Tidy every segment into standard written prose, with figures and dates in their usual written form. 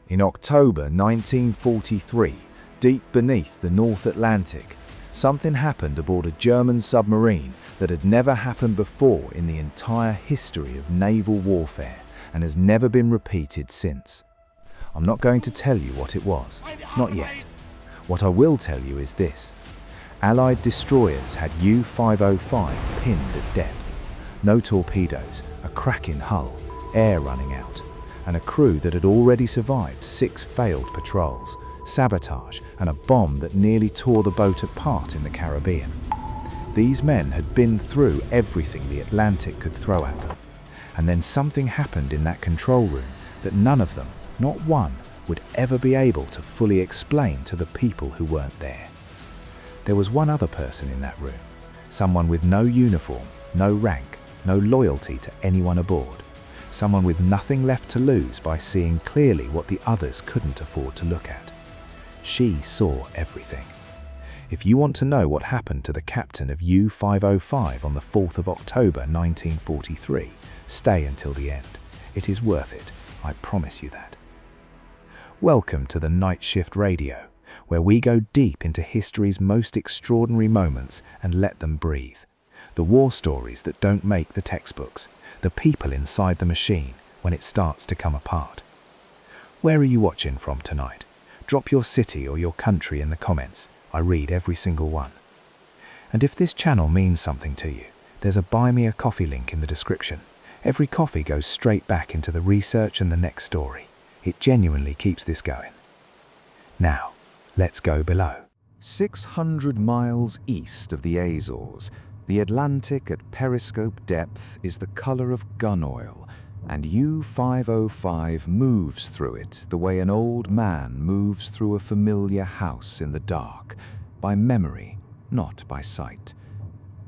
In October 1943, deep beneath the North Atlantic, something happened aboard a German submarine that had never happened before in the entire history of naval warfare and has never been repeated since. I'm not going to tell you what it was, not yet. What I will tell you is this. Allied destroyers had U-505 pinned at depth. No torpedoes, a cracking hull, air running out, and a crew that had already survived 6 failed patrols, sabotage, and a bomb that nearly tore the boat apart in the Caribbean. These men had been through everything the Atlantic could throw at them. And then something happened in that control room that none of them, not one, would ever be able to fully explain to the people who weren't there. There was one other person in that room, someone with no uniform, no rank, no loyalty to anyone aboard, someone with nothing left to lose by seeing clearly what the others couldn't afford to look at. She saw everything. If you want to know what happened to the captain of U-505 on the 4th of October 1943, stay until the end. It is worth it, I promise you that. Welcome to the Night Shift Radio, where we go deep into history's most extraordinary moments and let them breathe. The war stories that don't make the textbooks, the people inside the machine when it starts to come apart. Where are you watching from tonight? Drop your city or your country in the comments. I read every single one. And if this channel means something to you, there's a Buy Me a Coffee link in the description. Every coffee goes straight back into the research and the next story. It genuinely keeps this going. Now, let's go below. 600 miles east of the Azores, the Atlantic at periscope depth is the color of gun oil, and U-505 moves through it the way an old man moves through a familiar house in the dark, by memory, not by sight.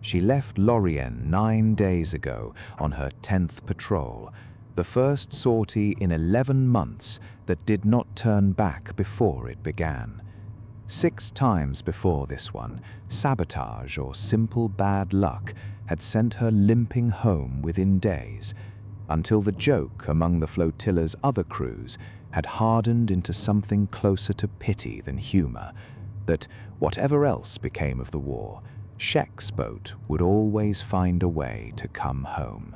She left Lorient 9 days ago on her 10th patrol, the first sortie in 11 months that did not turn back before it began. 6 times before this one, sabotage or simple bad luck had sent her limping home within days, until the joke among the flotilla's other crews had hardened into something closer to pity than humor, that whatever else became of the war, Zschech's boat would always find a way to come home.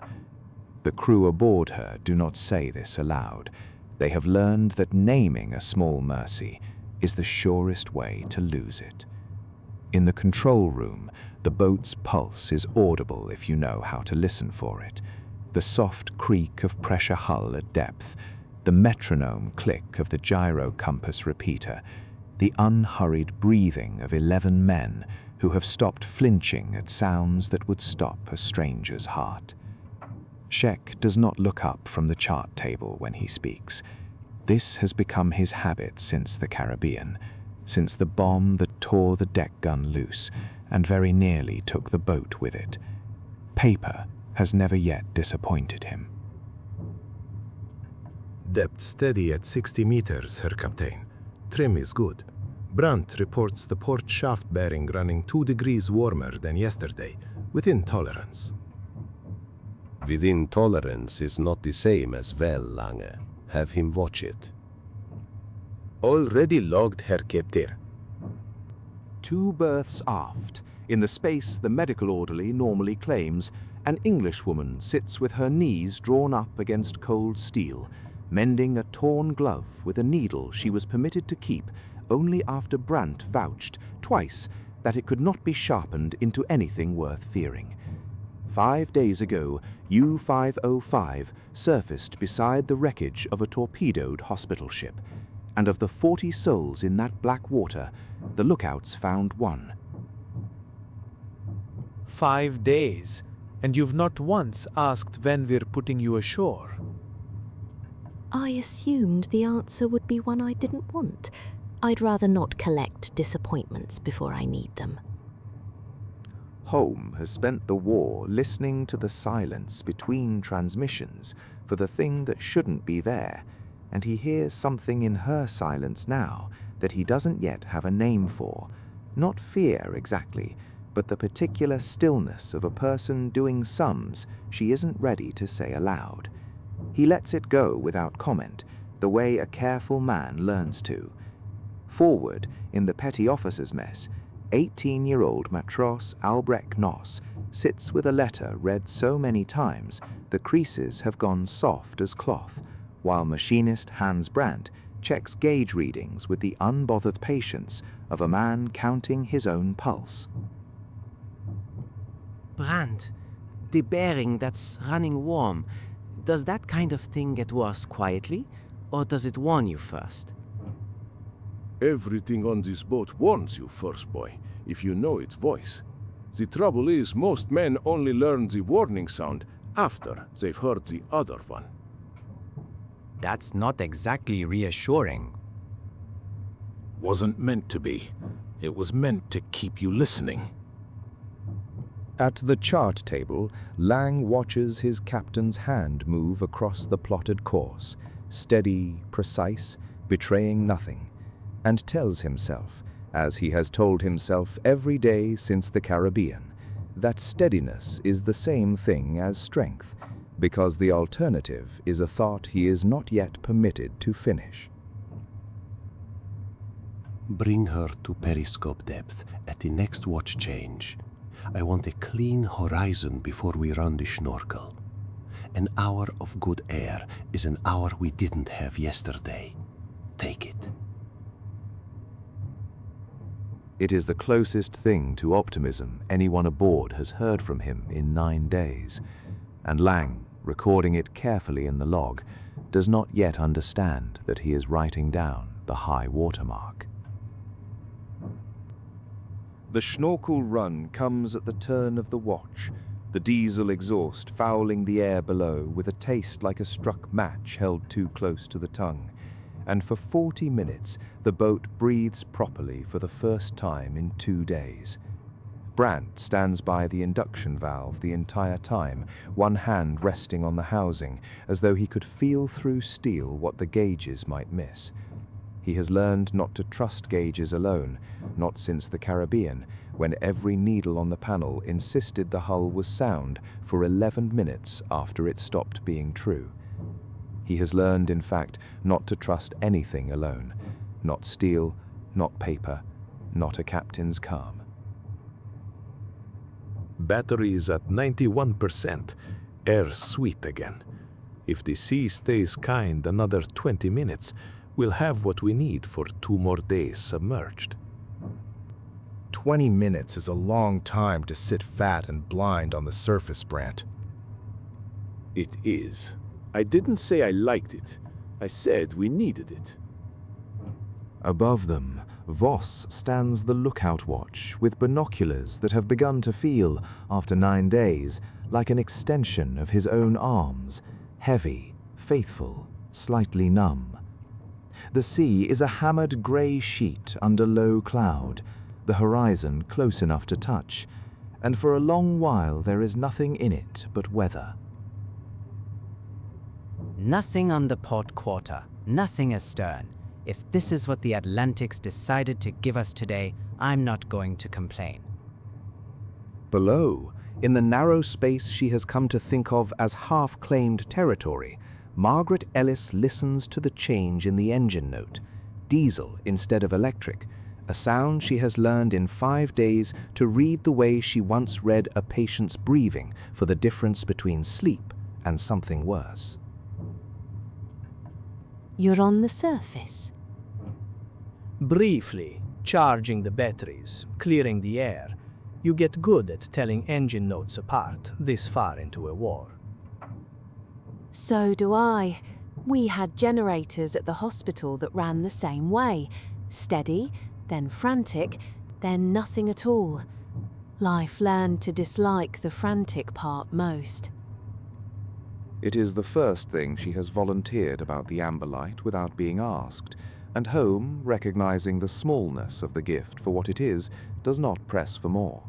The crew aboard her do not say this aloud. They have learned that naming a small mercy is the surest way to lose it. In the control room, the boat's pulse is audible if you know how to listen for it. The soft creak of pressure hull at depth, the metronome click of the gyro compass repeater, the unhurried breathing of 11 men who have stopped flinching at sounds that would stop a stranger's heart. Zschech does not look up from the chart table when he speaks. This has become his habit since the Caribbean, since the bomb that tore the deck gun loose and very nearly took the boat with it. Paper has never yet disappointed him. Depth steady at 60 meters, Herr Captain. Trim is good. Brandt reports the port shaft bearing running 2 degrees warmer than yesterday, within tolerance. Within tolerance is not the same as well, Lange. Have him watch it. Already logged, Herr Captain. 2 berths aft, in the space the medical orderly normally claims, an Englishwoman sits with her knees drawn up against cold steel, mending a torn glove with a needle she was permitted to keep only after Brandt vouched twice that it could not be sharpened into anything worth fearing. 5 days ago, U-505 surfaced beside the wreckage of a torpedoed hospital ship, and of the 40 souls in that black water, the lookouts found 1. 5 days, and you've not once asked when we're putting you ashore. I assumed the answer would be one I didn't want. I'd rather not collect disappointments before I need them. Holm has spent the war listening to the silence between transmissions for the thing that shouldn't be there, and he hears something in her silence now that he doesn't yet have a name for. Not fear exactly, but the particular stillness of a person doing sums she isn't ready to say aloud. He lets it go without comment, the way a careful man learns to. Forward, in the petty officer's mess, 18-year-old Matros Albrecht Noss sits with a letter read so many times the creases have gone soft as cloth, while machinist Hans Brandt checks gauge readings with the unbothered patience of a man counting his own pulse. Brandt, the bearing that's running warm, does that kind of thing get worse quietly, or does it warn you first? Everything on this boat warns you first, boy, if you know its voice. The trouble is, most men only learn the warning sound after they've heard the other one. That's not exactly reassuring. Wasn't meant to be. It was meant to keep you listening. At the chart table, Lang watches his captain's hand move across the plotted course, steady, precise, betraying nothing, and tells himself, as he has told himself every day since the Caribbean, that steadiness is the same thing as strength, because the alternative is a thought he is not yet permitted to finish. Bring her to periscope depth at the next watch change. I want a clean horizon before we run the schnorkel. An hour of good air is an hour we didn't have yesterday. Take it. It is the closest thing to optimism anyone aboard has heard from him in 9 days, and Lang, recording it carefully in the log, does not yet understand that he is writing down the high water mark. The schnorkel run comes at the turn of the watch, the diesel exhaust fouling the air below with a taste like a struck match held too close to the tongue, and for 40 minutes the boat breathes properly for the first time in 2 days. Brandt stands by the induction valve the entire time, one hand resting on the housing, as though he could feel through steel what the gauges might miss. He has learned not to trust gauges alone, not since the Caribbean, when every needle on the panel insisted the hull was sound for 11 minutes after it stopped being true. He has learned, in fact, not to trust anything alone, not steel, not paper, not a captain's calm. Battery is at 91%. Air sweet again. If the sea stays kind another 20 minutes, we'll have what we need for 2 more days submerged. 20 minutes is a long time to sit fat and blind on the surface, Brandt. It is. I didn't say I liked it. I said we needed it. Above them, Voss stands the lookout watch with binoculars that have begun to feel, after 9 days, like an extension of his own arms, heavy, faithful, slightly numb. The sea is a hammered grey sheet under low cloud, the horizon close enough to touch, and for a long while there is nothing in it but weather. Nothing on the port quarter, nothing astern. If this is what the Atlantic's decided to give us today, I'm not going to complain. Below, in the narrow space she has come to think of as half-claimed territory, Margaret Ellis listens to the change in the engine note, diesel instead of electric, a sound she has learned in 5 days to read the way she once read a patient's breathing for the difference between sleep and something worse. You're on the surface. Briefly, charging the batteries, clearing the air, you get good at telling engine notes apart this far into a war. So do I. We had generators at the hospital that ran the same way. Steady, then frantic, then nothing at all. Life learned to dislike the frantic part most. It is the first thing she has volunteered about the amber light without being asked, and Home, recognizing the smallness of the gift for what it is, does not press for more.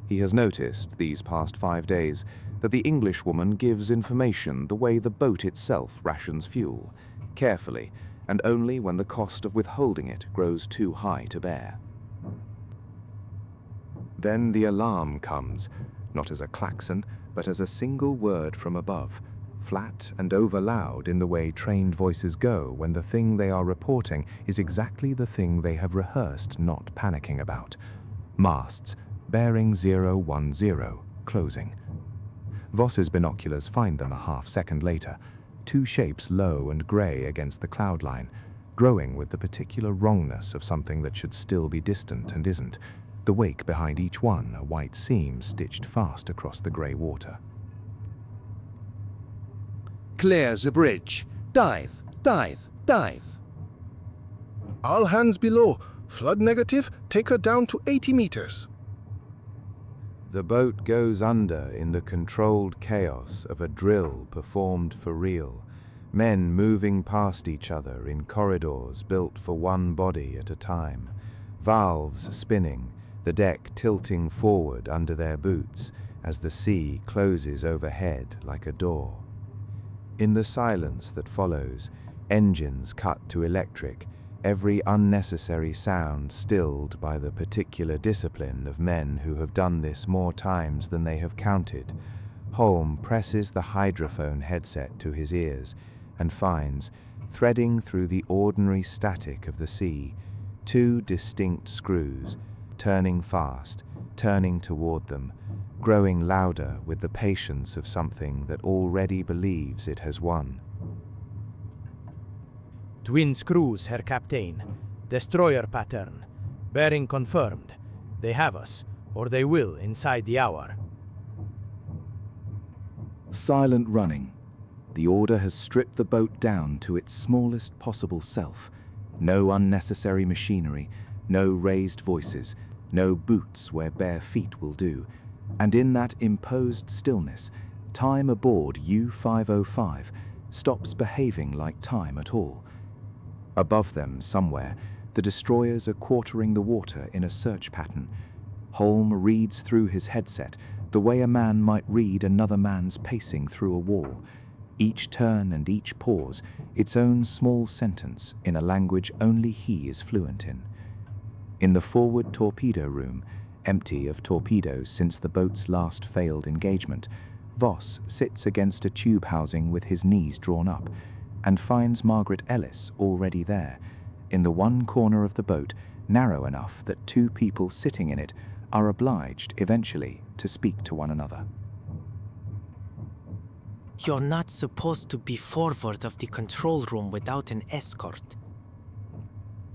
He has noticed, these past 5 days, that the Englishwoman gives information the way the boat itself rations fuel, carefully, and only when the cost of withholding it grows too high to bear. Then the alarm comes, not as a klaxon, but as a single word from above, flat and over-loud in the way trained voices go when the thing they are reporting is exactly the thing they have rehearsed not panicking about. Masts, bearing 010, closing. Voss's binoculars find them a half-second later, two shapes low and grey against the cloud line, growing with the particular wrongness of something that should still be distant and isn't, the wake behind each one a white seam stitched fast across the grey water. Clear the bridge. Dive, dive, dive. All hands below. Flood negative, take her down to 80 meters. The boat goes under in the controlled chaos of a drill performed for real, men moving past each other in corridors built for one body at a time, valves spinning, the deck tilting forward under their boots as the sea closes overhead like a door. In the silence that follows, engines cut to electric, every unnecessary sound stilled by the particular discipline of men who have done this more times than they have counted. Holm presses the hydrophone headset to his ears and finds, threading through the ordinary static of the sea, two distinct screws, turning fast, turning toward them, growing louder with the patience of something that already believes it has won. Twin screws, Herr Captain. Destroyer pattern. Bearing confirmed. They have us, or they will inside the hour. Silent running. The order has stripped the boat down to its smallest possible self. No unnecessary machinery, no raised voices, no boots where bare feet will do. And in that imposed stillness, time aboard U-505 stops behaving like time at all. Above them, somewhere, the destroyers are quartering the water in a search pattern. Holm reads through his headset the way a man might read another man's pacing through a wall. Each turn and each pause, its own small sentence in a language only he is fluent in. In the forward torpedo room, empty of torpedoes since the boat's last failed engagement, Voss sits against a tube housing with his knees drawn up, and finds Margaret Ellis already there, in the one corner of the boat, narrow enough that two people sitting in it are obliged eventually to speak to one another. You're not supposed to be forward of the control room without an escort.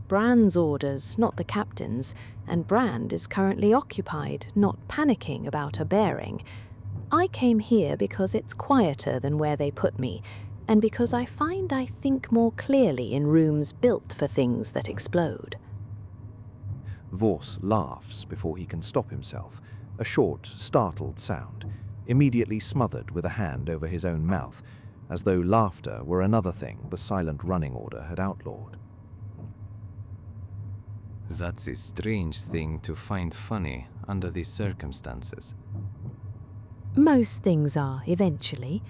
Brand's orders, not the captain's, and Brand is currently occupied, not panicking about a bearing. I came here because it's quieter than where they put me, and because I find I think more clearly in rooms built for things that explode. Voss laughs before he can stop himself, a short, startled sound, immediately smothered with a hand over his own mouth, as though laughter were another thing the silent running order had outlawed. That's a strange thing to find funny under these circumstances. Most things are, eventually.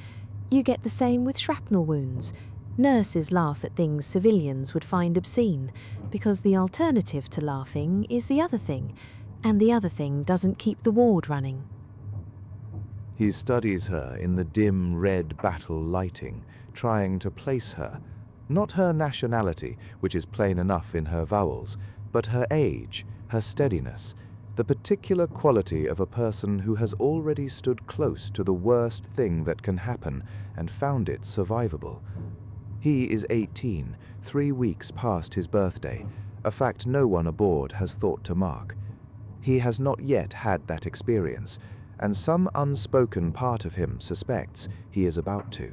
You get the same with shrapnel wounds. Nurses laugh at things civilians would find obscene, because the alternative to laughing is the other thing, and the other thing doesn't keep the ward running. He studies her in the dim red battle lighting, trying to place her, not her nationality, which is plain enough in her vowels, but her age, her steadiness, the particular quality of a person who has already stood close to the worst thing that can happen and found it survivable. He is 18, 3 weeks past his birthday, a fact no one aboard has thought to mark. He has not yet had that experience, and some unspoken part of him suspects he is about to.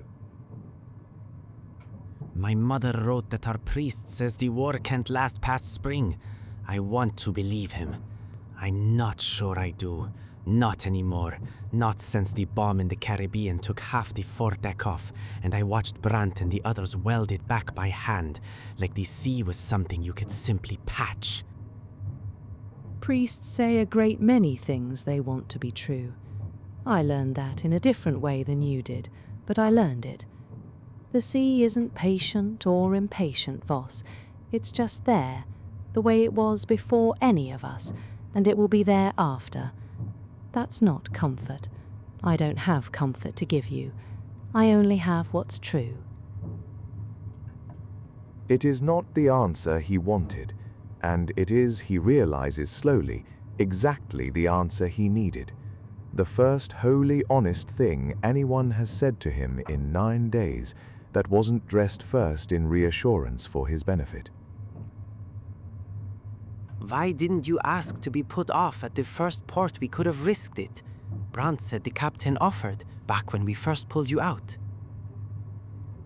My mother wrote that our priest says the war can't last past spring. I want to believe him. I'm not sure I do. Not anymore. Not since the bomb in the Caribbean took half the foredeck off, and I watched Brandt and the others weld it back by hand, like the sea was something you could simply patch. Priests say a great many things they want to be true. I learned that in a different way than you did, but I learned it. The sea isn't patient or impatient, Voss. It's just there, the way it was before any of us, and it will be there after. That's not comfort. I don't have comfort to give you. I only have what's true. It is not the answer he wanted, and it is, he realizes slowly, exactly the answer he needed. The first wholly honest thing anyone has said to him in 9 days that wasn't dressed first in reassurance for his benefit. Why didn't you ask to be put off at the first port? We could have risked it. Brandt said the captain offered, back when we first pulled you out.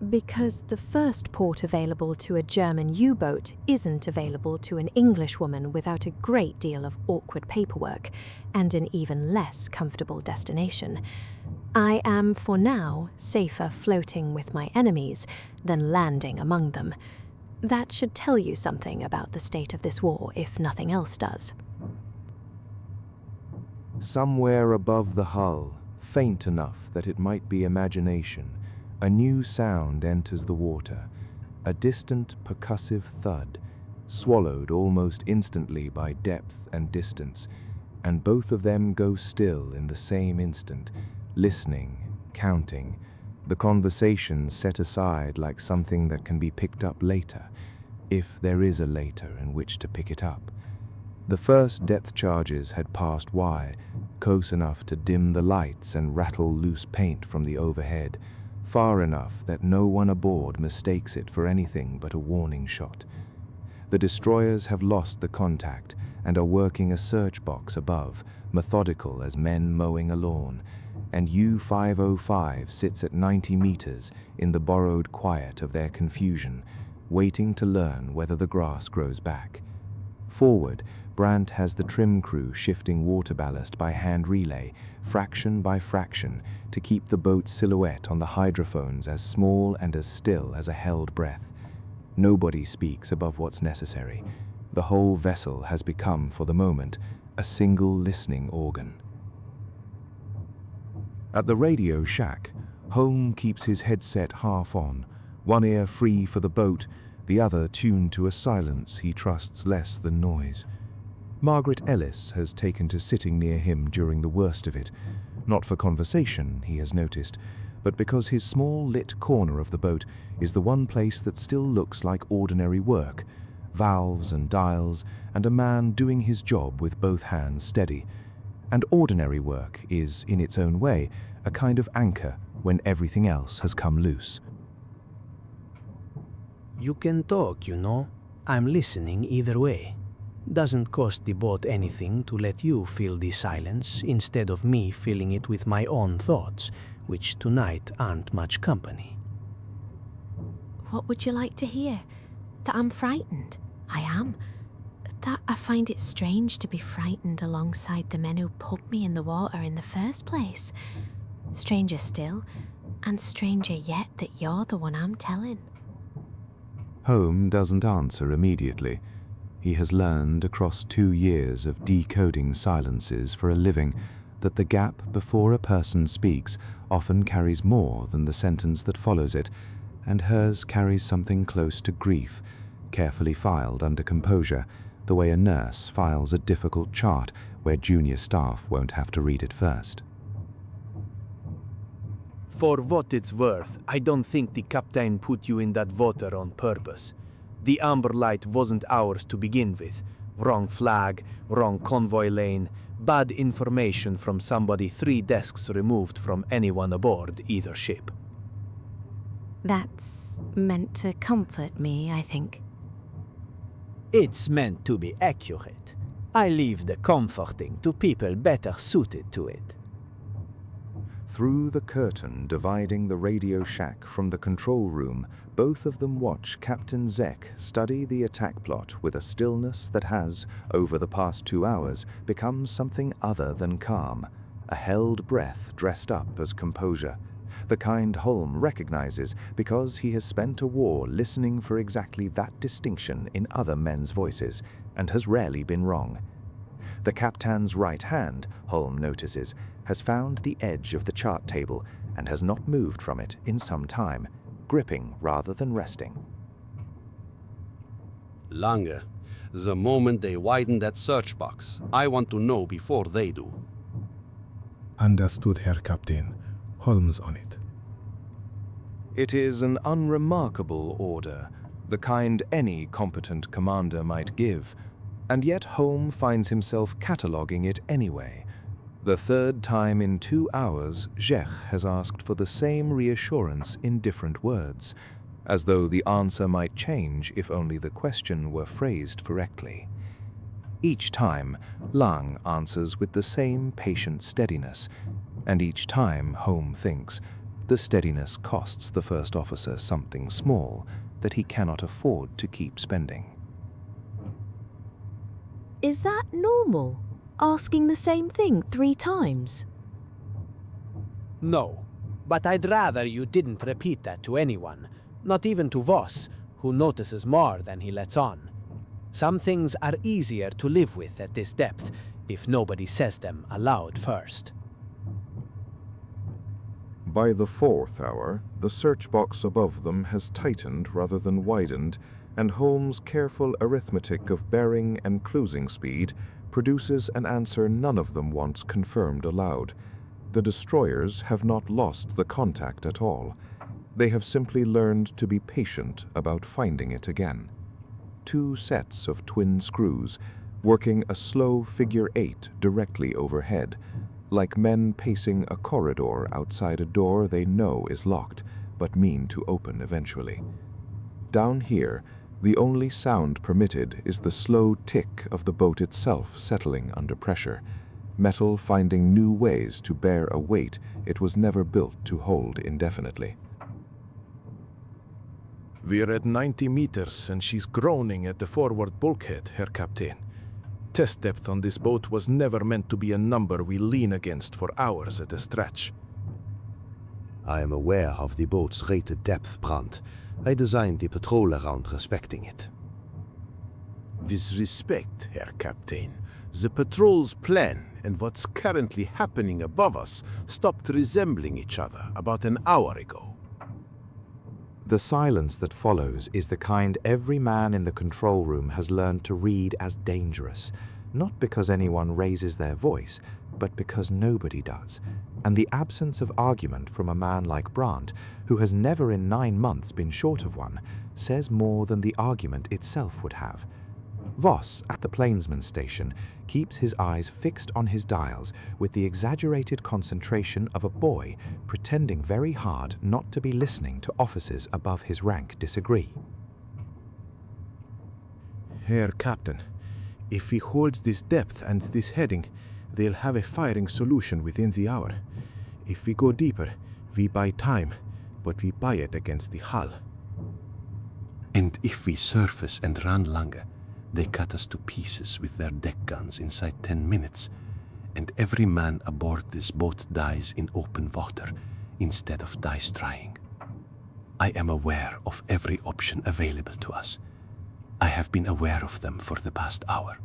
Because the first port available to a German U-boat isn't available to an Englishwoman without a great deal of awkward paperwork and an even less comfortable destination. I am, for now, safer floating with my enemies than landing among them. That should tell you something about the state of this war, if nothing else does. Somewhere above the hull, faint enough that it might be imagination, a new sound enters the water, a distant percussive thud, swallowed almost instantly by depth and distance, and both of them go still in the same instant, listening, counting, the conversation set aside like something that can be picked up later, if there is a later in which to pick it up. The first depth charges had passed wide, close enough to dim the lights and rattle loose paint from the overhead, far enough that no one aboard mistakes it for anything but a warning shot. The destroyers have lost the contact and are working a search box above, methodical as men mowing a lawn, and U-505 sits at 90 meters in the borrowed quiet of their confusion, waiting to learn whether the grass grows back. Forward, Brandt has the trim crew shifting water ballast by hand relay, fraction by fraction, to keep the boat's silhouette on the hydrophones as small and as still as a held breath. Nobody speaks above what's necessary. The whole vessel has become, for the moment, a single listening organ. At the radio shack, Holm keeps his headset half on, one ear free for the boat, the other tuned to a silence he trusts less than noise. Margaret Ellis has taken to sitting near him during the worst of it, not for conversation, he has noticed, but because his small lit corner of the boat is the one place that still looks like ordinary work, valves and dials, and a man doing his job with both hands steady. And ordinary work is, in its own way, a kind of anchor when everything else has come loose. You can talk, you know. I'm listening either way. Doesn't cost the boat anything to let you fill the silence instead of me filling it with my own thoughts, which tonight aren't much company. What would you like to hear? That I'm frightened? I am. That I find it strange to be frightened alongside the men who put me in the water in the first place. Stranger still, and stranger yet that you're the one I'm telling. Holm doesn't answer immediately. He has learned across 2 years of decoding silences for a living that the gap before a person speaks often carries more than the sentence that follows it, and hers carries something close to grief, carefully filed under composure, the way a nurse files a difficult chart where junior staff won't have to read it first. For what it's worth, I don't think the captain put you in that water on purpose. The amber light wasn't ours to begin with. Wrong flag, wrong convoy lane, bad information from somebody 3 desks removed from anyone aboard either ship. That's meant to comfort me, I think. It's meant to be accurate. I leave the comforting to people better suited to it. Through the curtain dividing the radio shack from the control room, both of them watch Captain Zschech study the attack plot with a stillness that has, over the past 2 hours, become something other than calm, a held breath dressed up as composure, the kind Holm recognizes because he has spent a war listening for exactly that distinction in other men's voices, and has rarely been wrong. The captain's right hand, Holm notices, has found the edge of the chart table and has not moved from it in some time, gripping rather than resting. Lange, the moment they widen that search box, I want to know before they do. Understood, Herr Captain. Holmes on it. It is an unremarkable order, the kind any competent commander might give, and yet Holm finds himself cataloguing it anyway. The third time in 2 hours, Zschech has asked for the same reassurance in different words, as though the answer might change if only the question were phrased correctly. Each time, Lang answers with the same patient steadiness, and each time, Holm thinks, the steadiness costs the first officer something small that he cannot afford to keep spending. Is that normal? Asking the same thing 3 times? No, but I'd rather you didn't repeat that to anyone, not even to Voss, who notices more than he lets on. Some things are easier to live with at this depth if nobody says them aloud first. By the 4th hour, the search box above them has tightened rather than widened, and Holmes' careful arithmetic of bearing and cruising speed produces an answer none of them wants confirmed aloud. The destroyers have not lost the contact at all. They have simply learned to be patient about finding it again. 2 sets of twin screws, working a slow figure 8 directly overhead, like men pacing a corridor outside a door they know is locked, but mean to open eventually. Down here, the only sound permitted is the slow tick of the boat itself settling under pressure, metal finding new ways to bear a weight it was never built to hold indefinitely. We're at 90 meters and she's groaning at the forward bulkhead, Herr Captain. Test depth on this boat was never meant to be a number we lean against for hours at a stretch. I am aware of the boat's rated depth, Brandt. I designed the patrol around respecting it. With respect, Herr Captain, the patrol's plan and what's currently happening above us stopped resembling each other about an hour ago. The silence that follows is the kind every man in the control room has learned to read as dangerous, not because anyone raises their voice, but because nobody does, and the absence of argument from a man like Brandt, who has never in 9 months been short of one, says more than the argument itself would have. Voss, at the plainsman station, keeps his eyes fixed on his dials with the exaggerated concentration of a boy pretending very hard not to be listening to officers above his rank disagree. Herr Captain, if he holds this depth and this heading, they'll have a firing solution within the hour. If we go deeper, we buy time, but we buy it against the hull. And if we surface and run longer, they cut us to pieces with their deck guns inside 10 minutes, and every man aboard this boat dies in open water instead of dies trying. I am aware of every option available to us. I have been aware of them for the past hour.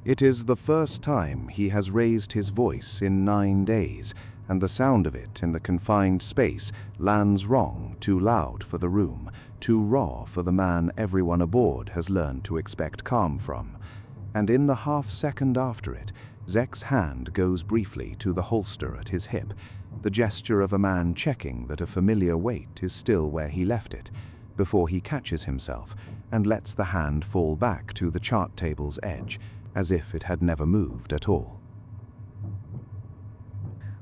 It is the first time he has raised his voice in 9 days, and the sound of it in the confined space lands wrong, too loud for the room, too raw for the man everyone aboard has learned to expect calm from. And in the half-second after it, Zschech's hand goes briefly to the holster at his hip, the gesture of a man checking that a familiar weight is still where he left it, before he catches himself and lets the hand fall back to the chart table's edge, as if it had never moved at all.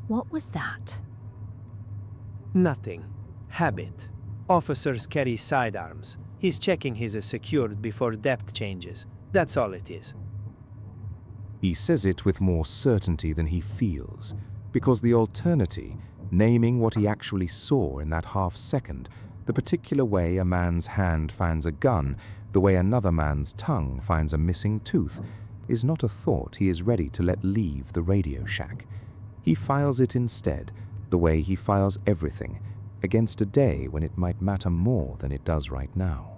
What was that? Nothing. Habit. Officers carry sidearms. He's checking his is secured before depth changes. That's all it is. He says it with more certainty than he feels, because the alternative, naming what he actually saw in that half-second, the particular way a man's hand finds a gun, the way another man's tongue finds a missing tooth, is not a thought he is ready to let leave the radio shack. He files it instead, the way he files everything, against a day when it might matter more than it does right now.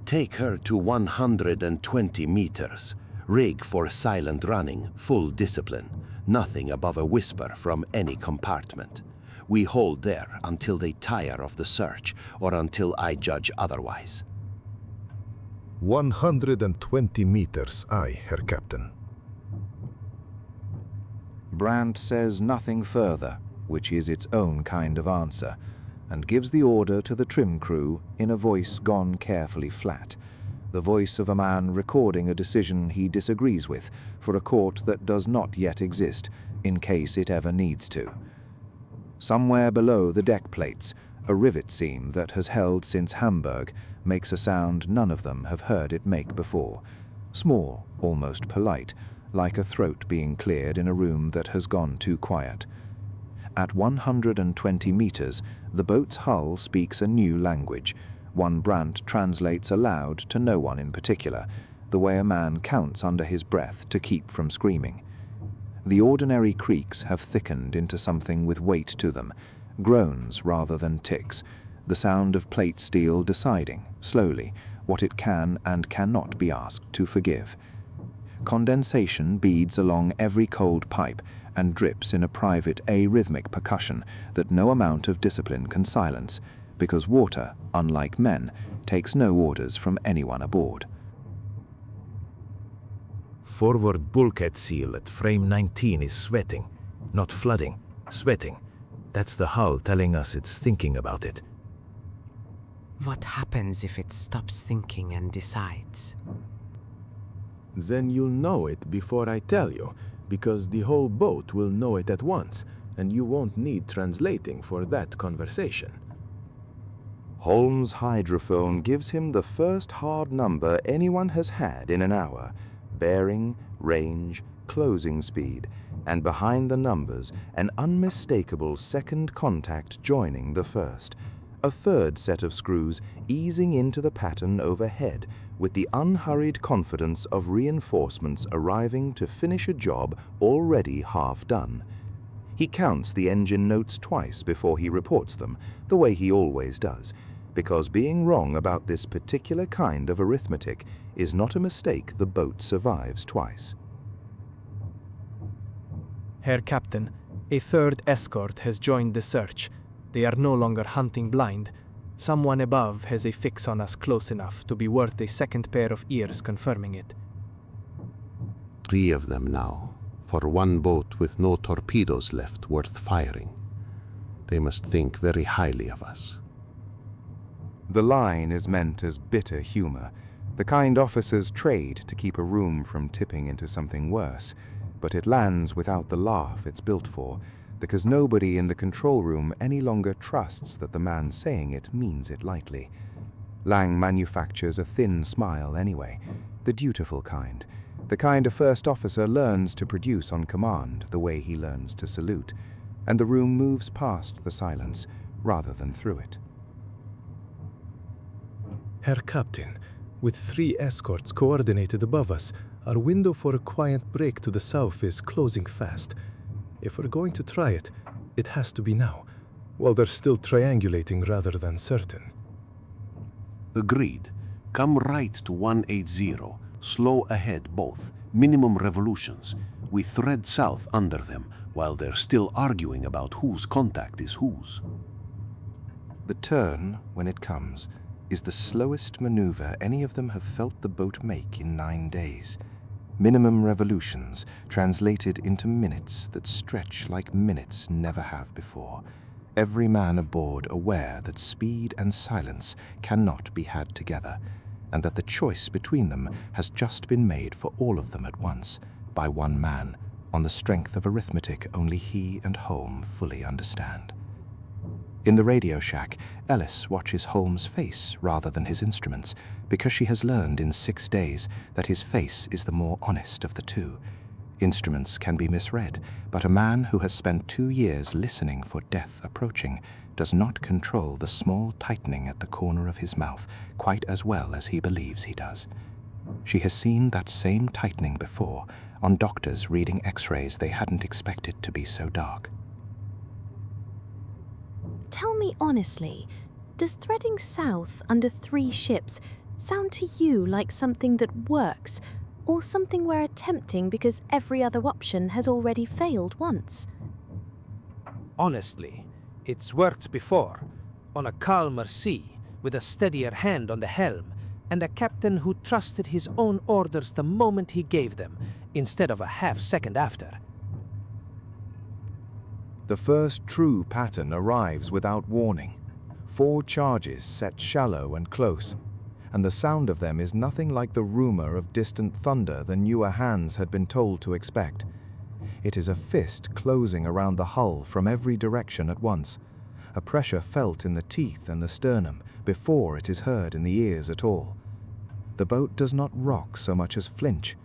Take her to 120 meters. Rig for silent running, full discipline. Nothing above a whisper from any compartment. We hold there until they tire of the search or until I judge otherwise. 120 meters, aye, Herr Captain. Brandt says nothing further, which is its own kind of answer, and gives the order to the trim crew in a voice gone carefully flat, the voice of a man recording a decision he disagrees with for a court that does not yet exist, in case it ever needs to. Somewhere below the deck plates, a rivet seam that has held since Hamburg makes a sound none of them have heard it make before, small, almost polite, like a throat being cleared in a room that has gone too quiet. At 120 meters, the boat's hull speaks a new language. One Brandt translates aloud to no one in particular, the way a man counts under his breath to keep from screaming. The ordinary creaks have thickened into something with weight to them, groans rather than ticks, the sound of plate steel deciding, slowly, what it can and cannot be asked to forgive. Condensation beads along every cold pipe and drips in a private arrhythmic percussion that no amount of discipline can silence, because water, unlike men, takes no orders from anyone aboard. Forward bulkhead seal at frame 19 is sweating. Not flooding, sweating. That's the hull telling us it's thinking about it. What happens if it stops thinking and decides? Then you'll know it before I tell you, because the whole boat will know it at once, and you won't need translating for that conversation. Holmes' hydrophone gives him the first hard number anyone has had in an hour, bearing, range, closing speed, and behind the numbers an unmistakable second contact joining the first, a third set of screws easing into the pattern overhead with the unhurried confidence of reinforcements arriving to finish a job already half done. He counts the engine notes twice before he reports them, the way he always does, because being wrong about this particular kind of arithmetic is not a mistake the boat survives twice. Herr Captain, a third escort has joined the search. They are no longer hunting blind. Someone above has a fix on us close enough to be worth a second pair of ears confirming it. 3 of them now, for one boat with no torpedoes left worth firing. They must think very highly of us. The line is meant as bitter humor, the kind officers trade to keep a room from tipping into something worse, but it lands without the laugh it's built for, because nobody in the control room any longer trusts that the man saying it means it lightly. Lang manufactures a thin smile anyway, the dutiful kind, the kind a first officer learns to produce on command the way he learns to salute, and the room moves past the silence rather than through it. Herr Captain, with 3 escorts coordinated above us, our window for a quiet break to the south is closing fast. If we're going to try it, it has to be now, while they're still triangulating rather than certain. Agreed. Come right to 180. Slow ahead both. Minimum revolutions. We thread south under them, while they're still arguing about whose contact is whose. The turn, when it comes, is the slowest maneuver any of them have felt the boat make in 9 days. Minimum revolutions translated into minutes that stretch like minutes never have before. Every man aboard aware that speed and silence cannot be had together, and that the choice between them has just been made for all of them at once, by one man, on the strength of arithmetic only he and Holmes fully understand. In the radio shack, Ellis watches Holmes' face rather than his instruments, because she has learned in 6 days that his face is the more honest of the two. Instruments can be misread, but a man who has spent 2 years listening for death approaching does not control the small tightening at the corner of his mouth quite as well as he believes he does. She has seen that same tightening before on doctors reading x-rays they hadn't expected to be so dark. Tell me honestly, does threading south under 3 ships sound to you like something that works, or something we're attempting because every other option has already failed once? Honestly, it's worked before, on a calmer sea, with a steadier hand on the helm, and a captain who trusted his own orders the moment he gave them, instead of a half second after. The first true pattern arrives without warning. 4 charges set shallow and close, and the sound of them is nothing like the rumor of distant thunder the newer hands had been told to expect. It is a fist closing around the hull from every direction at once, a pressure felt in the teeth and the sternum before it is heard in the ears at all. The boat does not rock so much as flinch,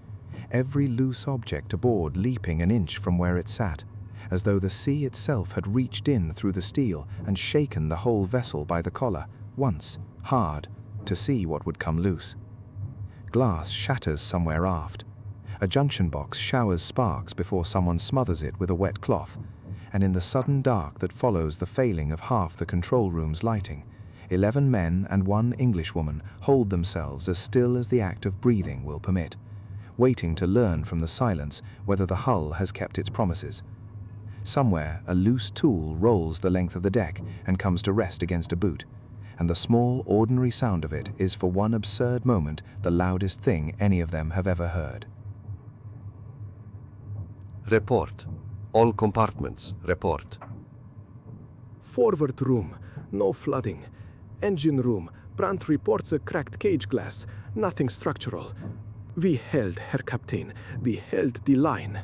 every loose object aboard leaping an inch from where it sat, as though the sea itself had reached in through the steel and shaken the whole vessel by the collar, once, hard, to see what would come loose. Glass shatters somewhere aft. A junction box showers sparks before someone smothers it with a wet cloth, and in the sudden dark that follows the failing of half the control room's lighting, 11 men and 1 Englishwoman hold themselves as still as the act of breathing will permit, waiting to learn from the silence whether the hull has kept its promises. Somewhere, a loose tool rolls the length of the deck and comes to rest against a boot, and the small, ordinary sound of it is for one absurd moment the loudest thing any of them have ever heard. Report. All compartments, report. Forward room, no flooding. Engine room, Brandt reports a cracked cage glass, nothing structural. We held, Herr Captain, we held the line.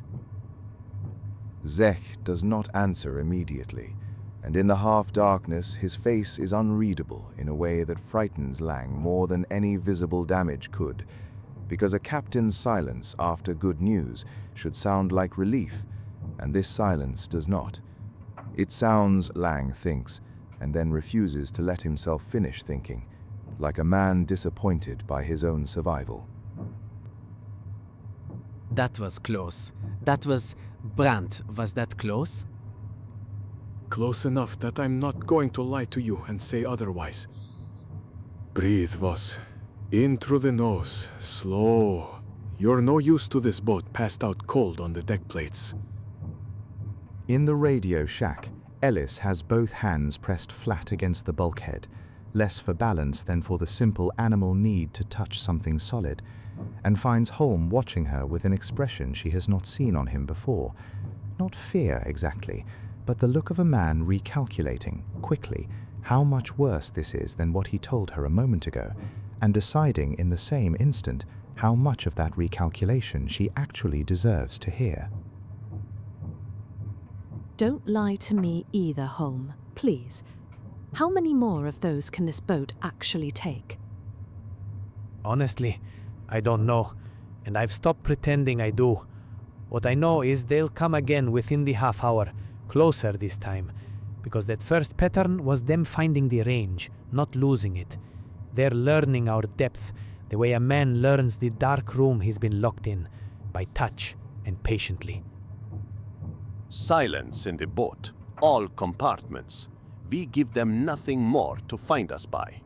Zschech does not answer immediately, and in the half-darkness his face is unreadable in a way that frightens Lang more than any visible damage could, because a captain's silence after good news should sound like relief, and this silence does not. It sounds, Lang thinks, and then refuses to let himself finish thinking, like a man disappointed by his own survival. That was close. That was... Brandt, was that close? Close enough that I'm not going to lie to you and say otherwise. Breathe, Voss. In through the nose, slow. You're no use to this boat passed out cold on the deck plates. In the radio shack, Ellis has both hands pressed flat against the bulkhead, less for balance than for the simple animal need to touch something solid, and finds Holm watching her with an expression she has not seen on him before. Not fear exactly, but the look of a man recalculating, quickly, how much worse this is than what he told her a moment ago, and deciding in the same instant how much of that recalculation she actually deserves to hear. Don't lie to me either, Holm, please. How many more of those can this boat actually take? Honestly, I don't know, and I've stopped pretending I do. What I know is they'll come again within the half hour, closer this time, because that first pattern was them finding the range, not losing it. They're learning our depth, the way a man learns the dark room he's been locked in, by touch and patiently. Silence in the boat, all compartments. We give them nothing more to find us by.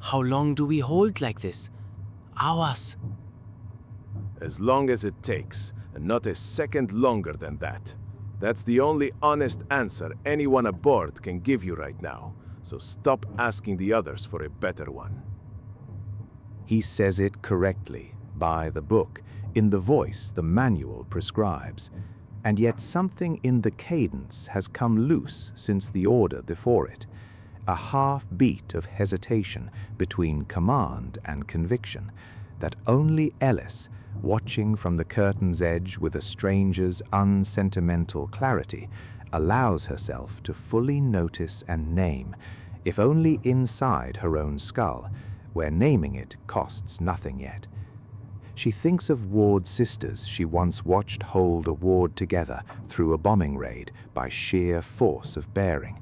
How long do we hold like this? Hours? As long as it takes, and not a second longer than that. That's the only honest answer anyone aboard can give you right now, so stop asking the others for a better one. He says it correctly, by the book, in the voice the manual prescribes, and yet something in the cadence has come loose since the order before it, a half-beat of hesitation between command and conviction that only Ellis, watching from the curtain's edge with a stranger's unsentimental clarity, allows herself to fully notice and name, if only inside her own skull, where naming it costs nothing yet. She thinks of Ward's sisters she once watched hold a ward together through a bombing raid by sheer force of bearing,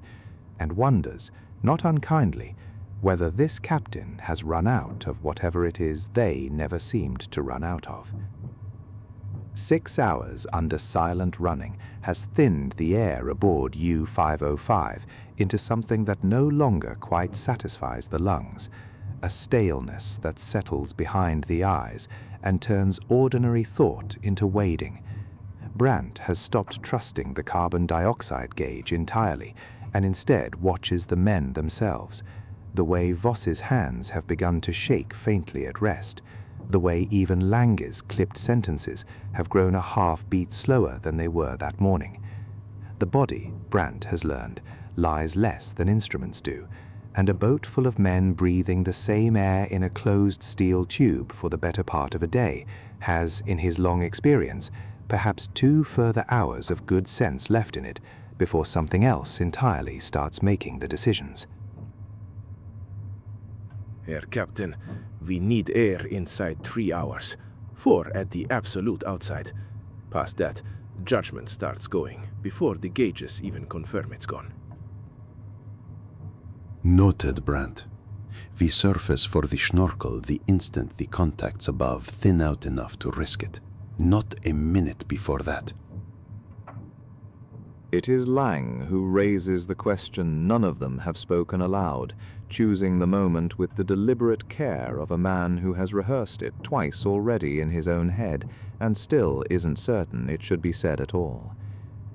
and wonders, not unkindly, whether this captain has run out of whatever it is they never seemed to run out of. 6 hours under silent running has thinned the air aboard U-505 into something that no longer quite satisfies the lungs, a staleness that settles behind the eyes and turns ordinary thought into wading. Brandt has stopped trusting the carbon dioxide gauge entirely, and instead watches the men themselves, the way Voss's hands have begun to shake faintly at rest, the way even Lange's clipped sentences have grown a half-beat slower than they were that morning. The body, Brandt has learned, lies less than instruments do, and a boat full of men breathing the same air in a closed steel tube for the better part of a day has, in his long experience, perhaps 2 further hours of good sense left in it before something else entirely starts making the decisions. Herr Captain, we need air inside 3 hours. 4 at the absolute outside. Past that, judgment starts going, before the gauges even confirm it's gone. Noted, Brandt. We surface for the schnorkel the instant the contacts above thin out enough to risk it. Not a minute before that. It is Lang who raises the question none of them have spoken aloud, choosing the moment with the deliberate care of a man who has rehearsed it twice already in his own head and still isn't certain it should be said at all.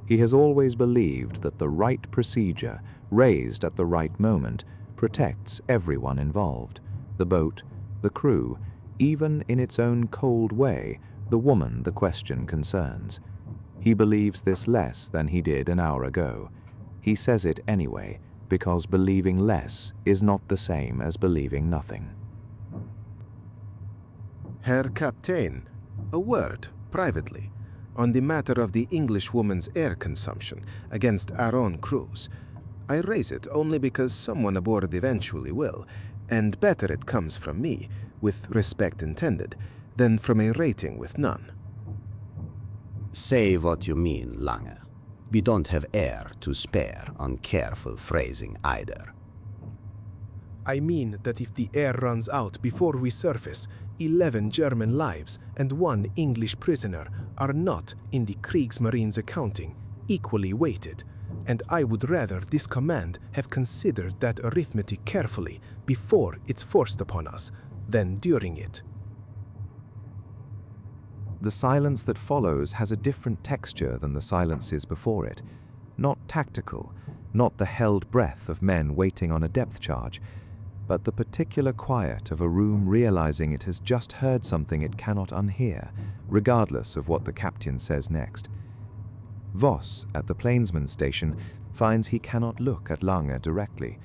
He has always believed that the right procedure, raised at the right moment, protects everyone involved, the boat, the crew, even in its own cold way, the woman the question concerns. He believes this less than he did an hour ago. He says it anyway, because believing less is not the same as believing nothing. Herr Captain, a word, privately, on the matter of the Englishwoman's air consumption against our own crews. I raise it only because someone aboard eventually will, and better it comes from me, with respect intended, than from a rating with none. Say what you mean, Lange. We don't have air to spare on careful phrasing either. I mean that if the air runs out before we surface, 11 German lives and 1 English prisoner are not, in the Kriegsmarine's accounting, equally weighted, and I would rather this command have considered that arithmetic carefully before it's forced upon us than during it. The silence that follows has a different texture than the silences before it. Not tactical, not the held breath of men waiting on a depth charge, but the particular quiet of a room realizing it has just heard something it cannot unhear, regardless of what the captain says next. Voss, at the plainsman station, finds he cannot look at Lange directly,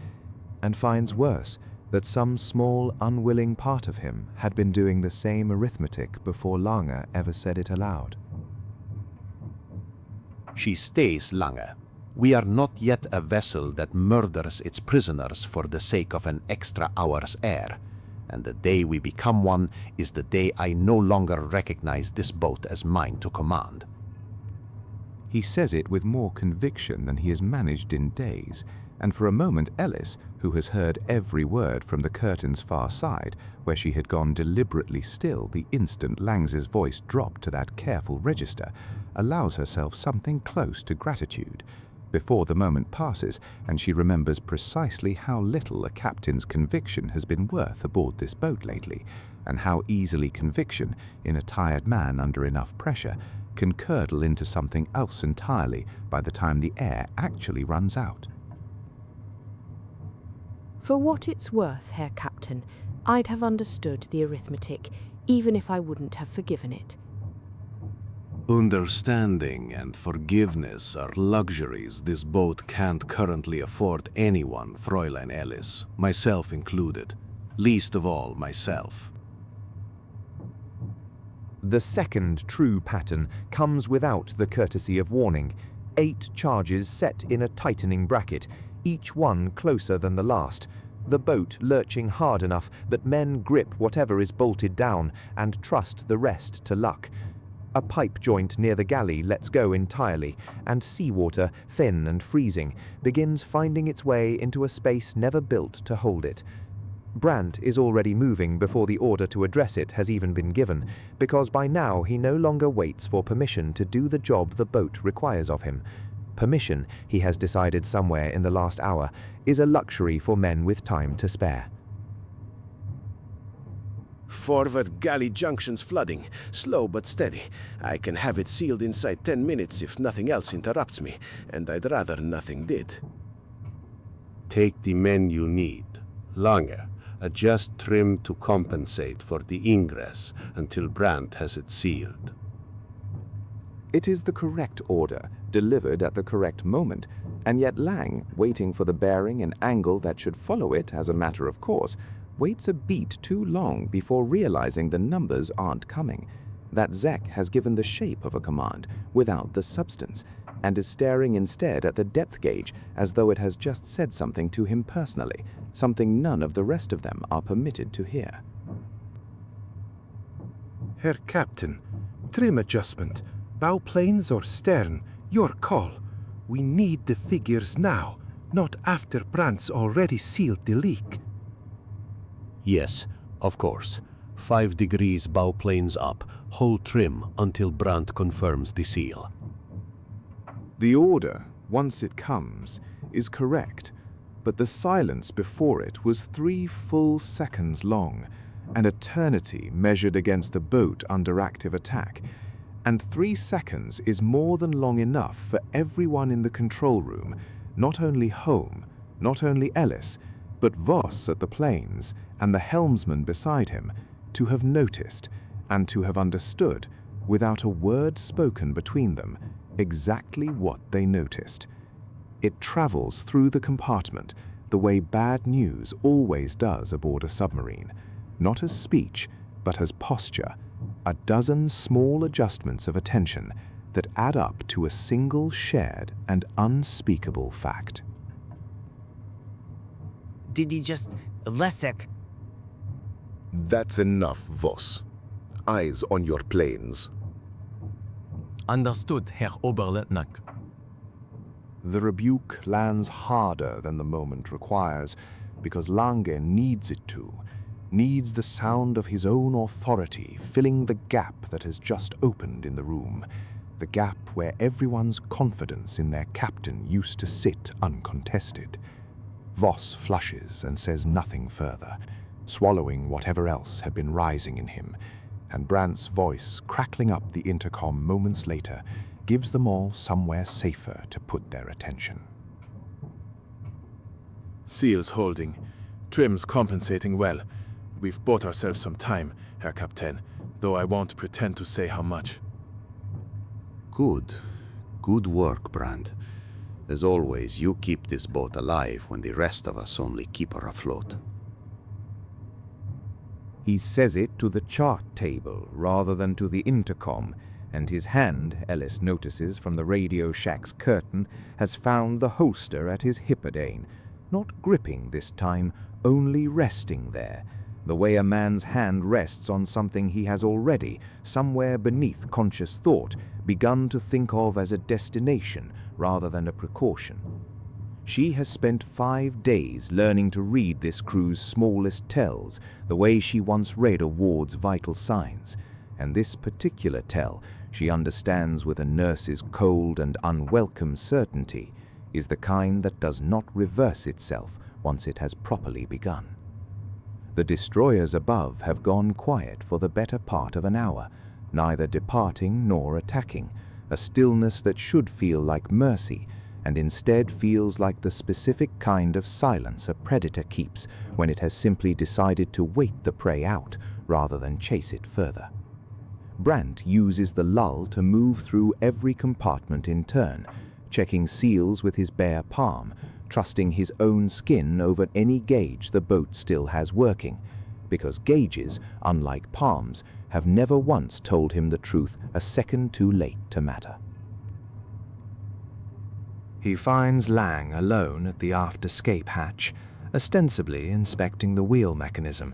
and finds worse, that some small, unwilling part of him had been doing the same arithmetic before Lange ever said it aloud. She stays, Lange. We are not yet a vessel that murders its prisoners for the sake of an extra hour's air, and the day we become one is the day I no longer recognize this boat as mine to command. He says it with more conviction than he has managed in days, and for a moment Ellis, who has heard every word from the curtain's far side, where she had gone deliberately still the instant Lang's voice dropped to that careful register, allows herself something close to gratitude, before the moment passes and she remembers precisely how little a captain's conviction has been worth aboard this boat lately, and how easily conviction, in a tired man under enough pressure, can curdle into something else entirely by the time the air actually runs out. For what it's worth, Herr Captain, I'd have understood the arithmetic, even if I wouldn't have forgiven it. Understanding and forgiveness are luxuries this boat can't currently afford anyone, Fräulein Ellis, myself included. Least of all, myself. The second true pattern comes without the courtesy of warning. 8 charges set in a tightening bracket, each one closer than the last, the boat lurching hard enough that men grip whatever is bolted down and trust the rest to luck. A pipe joint near the galley lets go entirely, and seawater, thin and freezing, begins finding its way into a space never built to hold it. Brandt is already moving before the order to address it has even been given, because by now he no longer waits for permission to do the job the boat requires of him. Permission, he has decided somewhere in the last hour, is a luxury for men with time to spare. Forward galley junctions flooding, slow but steady. I can have it sealed inside 10 minutes if nothing else interrupts me, and I'd rather nothing did. Take the men you need. Lange, Adjust trim to compensate for the ingress until Brandt has it sealed. It is the correct order, delivered at the correct moment, and yet Lang, waiting for the bearing and angle that should follow it as a matter of course, waits a beat too long before realizing the numbers aren't coming, that Zschech has given the shape of a command without the substance, and is staring instead at the depth gauge as though it has just said something to him personally, something none of the rest of them are permitted to hear. Herr Captain, trim adjustment, bow planes or stern, your call. We need the figures now, not after Brandt's already sealed the leak. Yes, of course. 5 degrees bow planes up, hold trim until Brandt confirms the seal. The order, once it comes, is correct, but the silence before it was 3 full seconds long, an eternity measured against the boat under active attack, and 3 seconds is more than long enough for everyone in the control room, not only Home, not only Ellis, but Voss at the planes and the helmsman beside him, to have noticed and to have understood, without a word spoken between them, exactly what they noticed. It travels through the compartment the way bad news always does aboard a submarine, not as speech, but as posture, a dozen small adjustments of attention that add up to a single shared and unspeakable fact. Did he just... Leszek? That's enough, Voss. Eyes on your planes. Understood, Herr Oberleutnant. The rebuke lands harder than the moment requires, because Lange needs it to, needs the sound of his own authority filling the gap that has just opened in the room, the gap where everyone's confidence in their captain used to sit uncontested. Voss flushes and says nothing further, swallowing whatever else had been rising in him, and Brandt's voice, crackling up the intercom moments later, gives them all somewhere safer to put their attention. Seals holding. Trim's compensating well. We've bought ourselves some time, Herr Captain, though I won't pretend to say how much. Good. Good work, Brandt. As always, you keep this boat alive when the rest of us only keep her afloat. He says it to the chart table rather than to the intercom, and his hand, Ellis notices from the radio shack's curtain, has found the holster at his hippodane, not gripping this time, only resting there, the way a man's hand rests on something he has already, somewhere beneath conscious thought, begun to think of as a destination rather than a precaution. She has spent 5 days learning to read this crew's smallest tells, the way she once read a ward's vital signs, and this particular tell, she understands with a nurse's cold and unwelcome certainty, is the kind that does not reverse itself once it has properly begun. The destroyers above have gone quiet for the better part of an hour, neither departing nor attacking, a stillness that should feel like mercy, and instead feels like the specific kind of silence a predator keeps when it has simply decided to wait the prey out rather than chase it further. Brandt uses the lull to move through every compartment in turn, checking seals with his bare palm, trusting his own skin over any gauge the boat still has working, because gauges, unlike palms, have never once told him the truth a second too late to matter. He finds Lang alone at the aft escape hatch, ostensibly inspecting the wheel mechanism,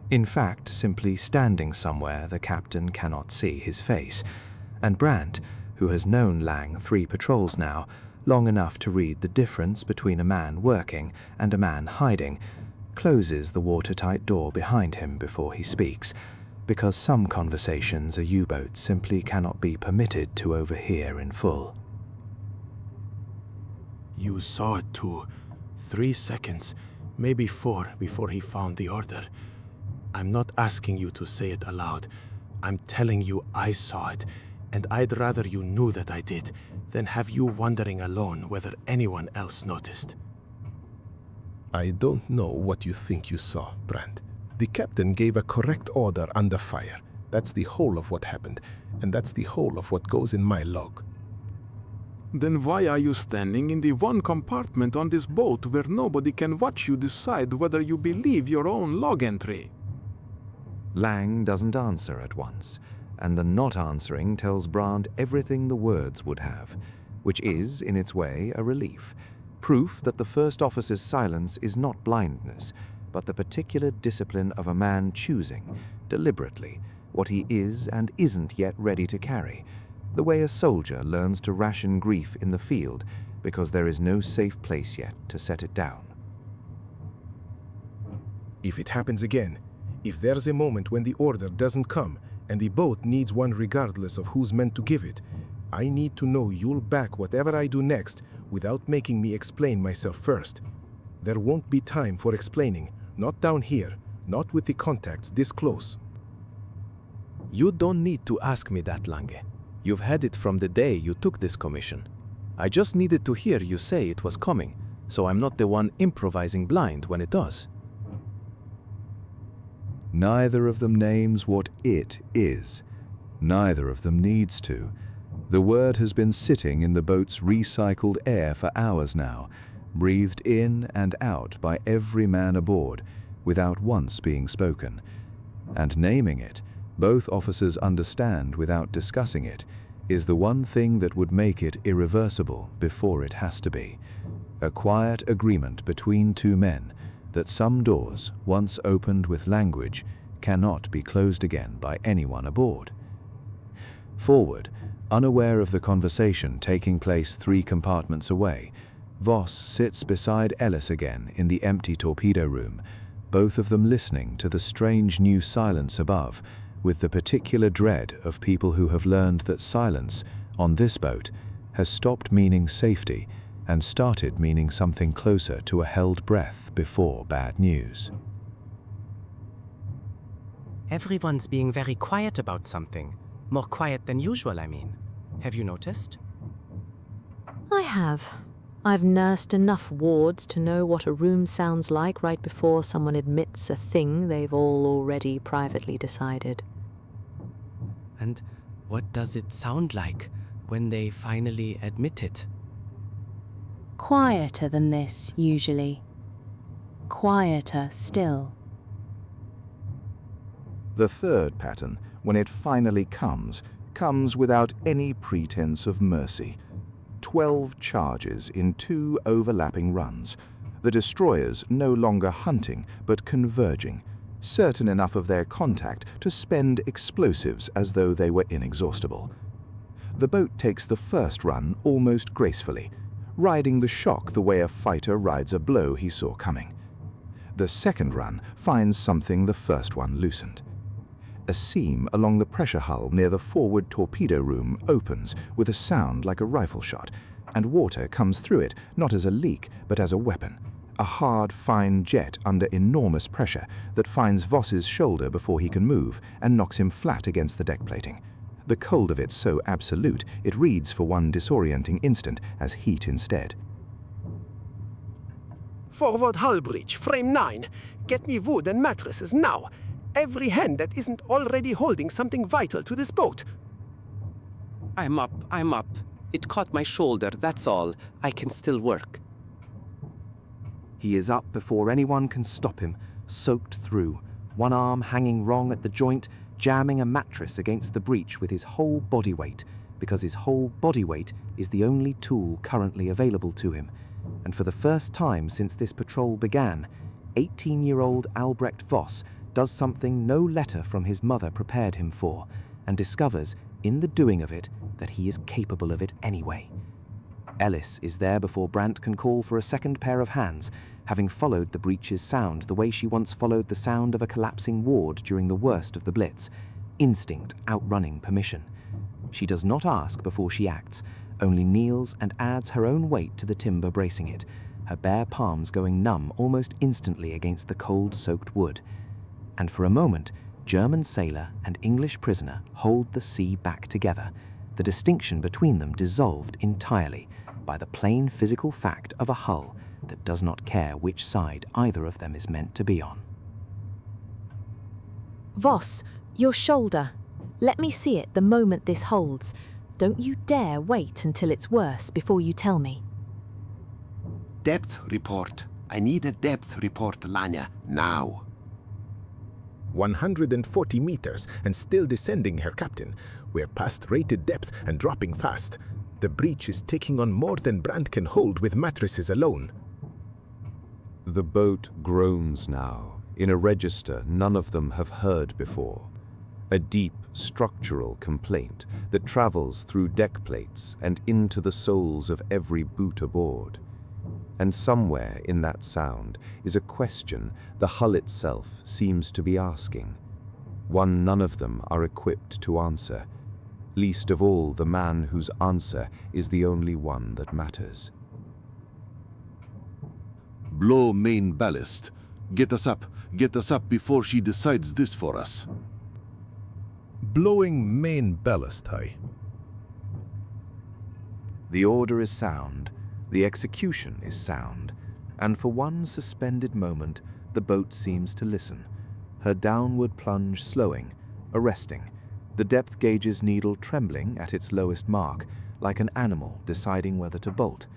in fact simply standing somewhere the captain cannot see his face, and Brandt, who has known Lang 3 patrols now, long enough to read the difference between a man working and a man hiding, closes the watertight door behind him before he speaks, because some conversations a U-boat simply cannot be permitted to overhear in full. You saw it too. 3 seconds, maybe 4 before he found the order. I'm not asking you to say it aloud. I'm telling you I saw it, and I'd rather you knew that I did than have you wondering alone whether anyone else noticed. I don't know what you think you saw, Brandt. The captain gave a correct order under fire. That's the whole of what happened, and that's the whole of what goes in my log. Then why are you standing in the one compartment on this boat where nobody can watch you decide whether you believe your own log entry? Lang doesn't answer at once, and the not answering tells Brandt everything the words would have, which is, in its way, a relief. Proof that the first officer's silence is not blindness, but the particular discipline of a man choosing, deliberately, what he is and isn't yet ready to carry, the way a soldier learns to ration grief in the field because there is no safe place yet to set it down. If it happens again, if there's a moment when the order doesn't come and the boat needs one regardless of who's meant to give it, I need to know you'll back whatever I do next without making me explain myself first. There won't be time for explaining, not down here, not with the contacts this close. You don't need to ask me that, Lange. You've had it from the day you took this commission. I just needed to hear you say it was coming, so I'm not the one improvising blind when it does. Neither of them names what it is. Neither of them needs to. The word has been sitting in the boat's recycled air for hours now, breathed in and out by every man aboard, without once being spoken. And naming it, both officers understand without discussing it, is the one thing that would make it irreversible before it has to be. A quiet agreement between two men that some doors, once opened with language, cannot be closed again by anyone aboard. Forward, unaware of the conversation taking place 3 compartments away, Voss sits beside Ellis again in the empty torpedo room, both of them listening to the strange new silence above, with the particular dread of people who have learned that silence, on this boat, has stopped meaning safety and started meaning something closer to a held breath before bad news. Everyone's being very quiet about something. More quiet than usual, I mean. Have you noticed? I have. I've nursed enough wards to know what a room sounds like right before someone admits a thing they've all already privately decided. And what does it sound like when they finally admit it? Quieter than this, usually. Quieter still. The third pattern, when it finally comes without any pretense of mercy. 12 charges in 2 overlapping runs. The destroyers no longer hunting, but converging, certain enough of their contact to spend explosives as though they were inexhaustible. The boat takes the first run almost gracefully, riding the shock the way a fighter rides a blow he saw coming. The second run finds something the first one loosened. A seam along the pressure hull near the forward torpedo room opens with a sound like a rifle shot, and water comes through it not as a leak but as a weapon, a hard, fine jet under enormous pressure that finds Voss's shoulder before he can move and knocks him flat against the deck plating. The cold of it so absolute it reads for one disorienting instant as heat instead. Forward hull breach, frame 9. Get me wood and mattresses now. Every hand that isn't already holding something vital to this boat. I'm up. It caught my shoulder, that's all. I can still work. He is up before anyone can stop him, soaked through, one arm hanging wrong at the joint, jamming a mattress against the breech with his whole body weight, because his whole body weight is the only tool currently available to him. And for the first time since this patrol began, 18-year-old Albrecht Voss does something no letter from his mother prepared him for, and discovers, in the doing of it, that he is capable of it anyway. Ellis is there before Brandt can call for a second pair of hands, having followed the breach's sound the way she once followed the sound of a collapsing ward during the worst of the Blitz, instinct outrunning permission. She does not ask before she acts, only kneels and adds her own weight to the timber bracing it, her bare palms going numb almost instantly against the cold-soaked wood. And for a moment, German sailor and English prisoner hold the sea back together, the distinction between them dissolved entirely by the plain physical fact of a hull that does not care which side either of them is meant to be on. Voss, your shoulder. Let me see it the moment this holds. Don't you dare wait until it's worse before you tell me. Depth report. I need a depth report, Lanya, now. 140 meters and still descending, Herr Captain. We're past rated depth and dropping fast. The breach is taking on more than Brand can hold with mattresses alone. The boat groans now, in a register none of them have heard before. A deep structural complaint that travels through deck plates and into the soles of every boot aboard. And somewhere in that sound is a question the hull itself seems to be asking, one none of them are equipped to answer, least of all the man whose answer is the only one that matters. Blow main ballast. Get us up before she decides this for us. Blowing main ballast, aye. The order is sound, the execution is sound, and for one suspended moment the boat seems to listen, her downward plunge slowing, arresting, the depth gauge's needle trembling at its lowest mark, like an animal deciding whether to bolt.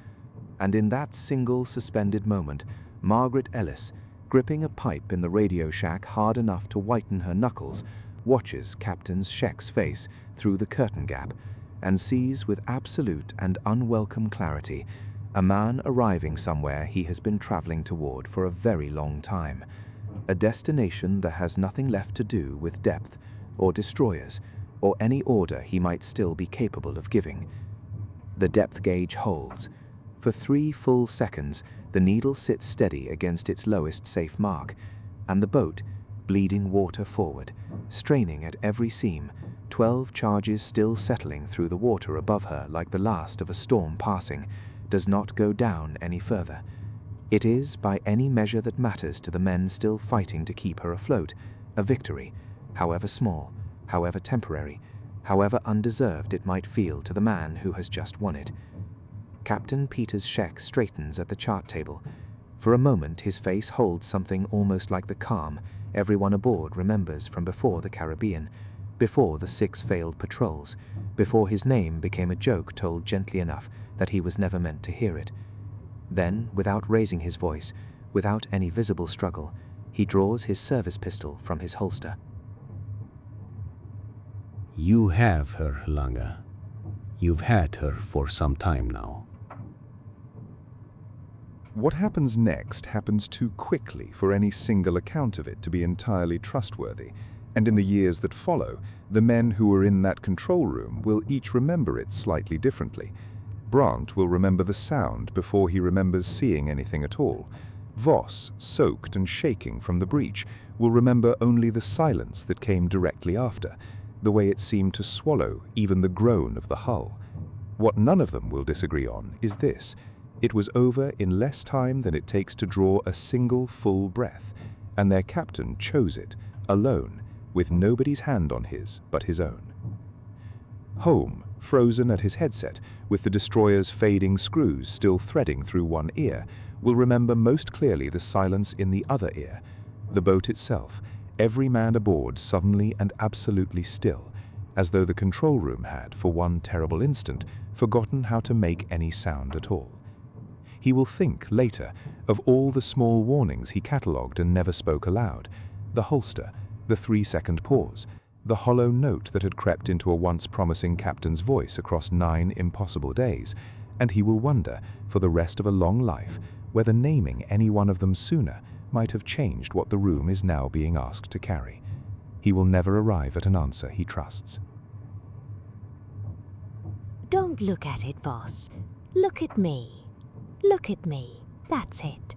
And in that single suspended moment, Margaret Ellis, gripping a pipe in the radio shack hard enough to whiten her knuckles, watches Captain Zschech's face through the curtain gap and sees with absolute and unwelcome clarity a man arriving somewhere he has been traveling toward for a very long time, a destination that has nothing left to do with depth or destroyers or any order he might still be capable of giving. The depth gauge holds. For 3 full seconds, the needle sits steady against its lowest safe mark, and the boat, bleeding water forward, straining at every seam, 12 charges still settling through the water above her like the last of a storm passing, does not go down any further. It is, by any measure that matters to the men still fighting to keep her afloat, a victory, however small, however temporary, however undeserved it might feel to the man who has just won it. Captain Peter Zschech straightens at the chart table. For a moment his face holds something almost like the calm everyone aboard remembers from before the Caribbean, before the 6 failed patrols, before his name became a joke told gently enough that he was never meant to hear it. Then, without raising his voice, without any visible struggle, he draws his service pistol from his holster. You have her, Lange. You've had her for some time now. What happens next happens too quickly for any single account of it to be entirely trustworthy, and in the years that follow, the men who were in that control room will each remember it slightly differently. Brandt will remember the sound before he remembers seeing anything at all. Voss, soaked and shaking from the breach, will remember only the silence that came directly after, the way it seemed to swallow even the groan of the hull. What none of them will disagree on is this: it was over in less time than it takes to draw a single full breath, and their captain chose it, alone, with nobody's hand on his but his own. Home, frozen at his headset, with the destroyer's fading screws still threading through one ear, will remember most clearly the silence in the other ear. The boat itself, every man aboard suddenly and absolutely still, as though the control room had, for one terrible instant, forgotten how to make any sound at all. He will think, later, of all the small warnings he catalogued and never spoke aloud, the holster, the 3-second pause, the hollow note that had crept into a once promising captain's voice across 9 impossible days, and he will wonder, for the rest of a long life, whether naming any one of them sooner might have changed what the room is now being asked to carry. He will never arrive at an answer he trusts. Don't look at it, Voss. Look at me. Look at me. That's it.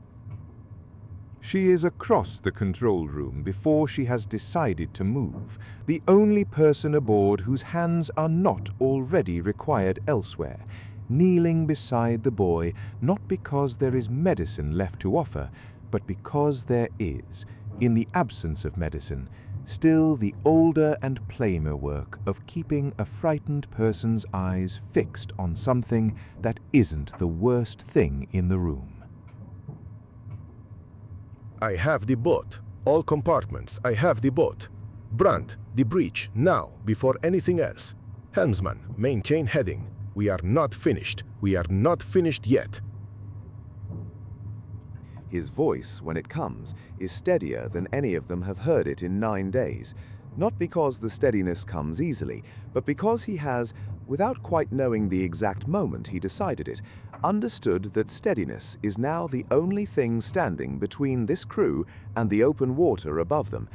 She is across the control room before she has decided to move, the only person aboard whose hands are not already required elsewhere, kneeling beside the boy, not because there is medicine left to offer, but because there is, in the absence of medicine, still the older and plainer work of keeping a frightened person's eyes fixed on something that isn't the worst thing in the room. I have the boat. All compartments, I have the boat. Brandt, the breach, now, before anything else. Helmsman, maintain heading. We are not finished. We are not finished yet. His voice, when it comes, is steadier than any of them have heard it in 9 days. Not because the steadiness comes easily, but because he has, without quite knowing the exact moment he decided it, understood that steadiness is now the only thing standing between this crew and the open water above them.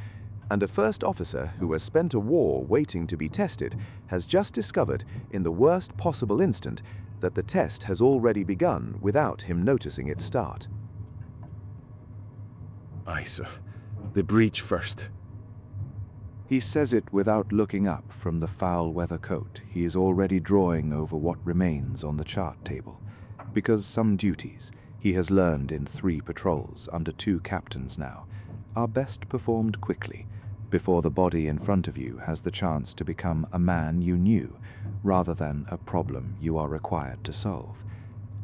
And a first officer who has spent a war waiting to be tested has just discovered, in the worst possible instant, that the test has already begun without him noticing its start. Aye, sir. The breach first. He says it without looking up from the foul weather coat he is already drawing over what remains on the chart table, because some duties, he has learned in 3 patrols under 2 captains now, are best performed quickly, before the body in front of you has the chance to become a man you knew, rather than a problem you are required to solve.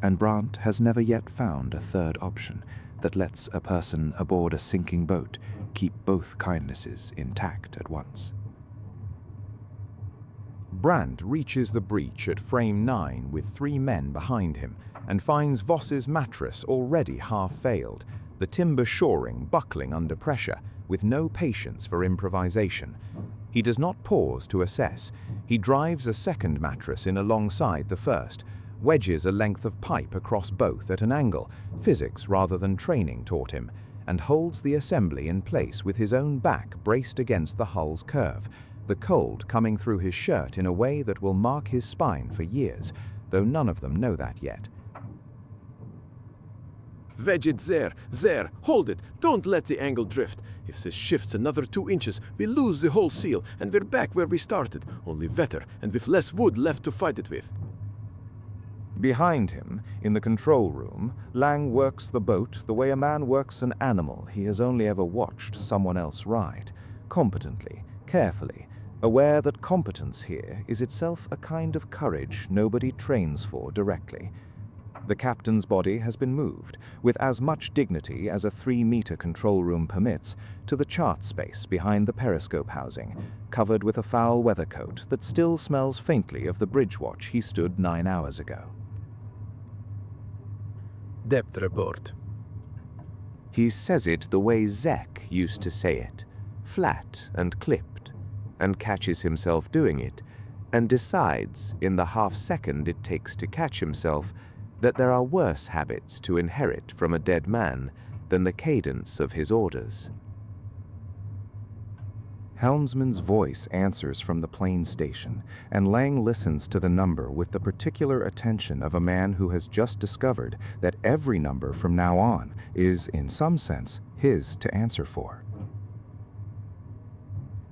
And Brandt has never yet found a third option that lets a person aboard a sinking boat keep both kindnesses intact at once. Brandt reaches the breach at frame 9 with 3 men behind him and finds Voss's mattress already half failed, the timber shoring buckling under pressure, with no patience for improvisation. He does not pause to assess. He drives a second mattress in alongside the first, wedges a length of pipe across both at an angle, physics rather than training taught him, and holds the assembly in place with his own back braced against the hull's curve, the cold coming through his shirt in a way that will mark his spine for years, though none of them know that yet. Wedge it there, hold it, don't let the angle drift. If this shifts another 2 inches, we lose the whole seal, and we're back where we started, only wetter and with less wood left to fight it with. Behind him, in the control room, Lang works the boat the way a man works an animal he has only ever watched someone else ride, competently, carefully, aware that competence here is itself a kind of courage nobody trains for directly. The captain's body has been moved, with as much dignity as a 3-meter control room permits, to the chart space behind the periscope housing, covered with a foul weather coat that still smells faintly of the bridge watch he stood 9 hours ago. Depth report. He says it the way Zschech used to say it, flat and clipped, and catches himself doing it, and decides, in the half-second it takes to catch himself, that there are worse habits to inherit from a dead man than the cadence of his orders. Helmsman's voice answers from the plane station, and Lang listens to the number with the particular attention of a man who has just discovered that every number from now on is, in some sense, his to answer for.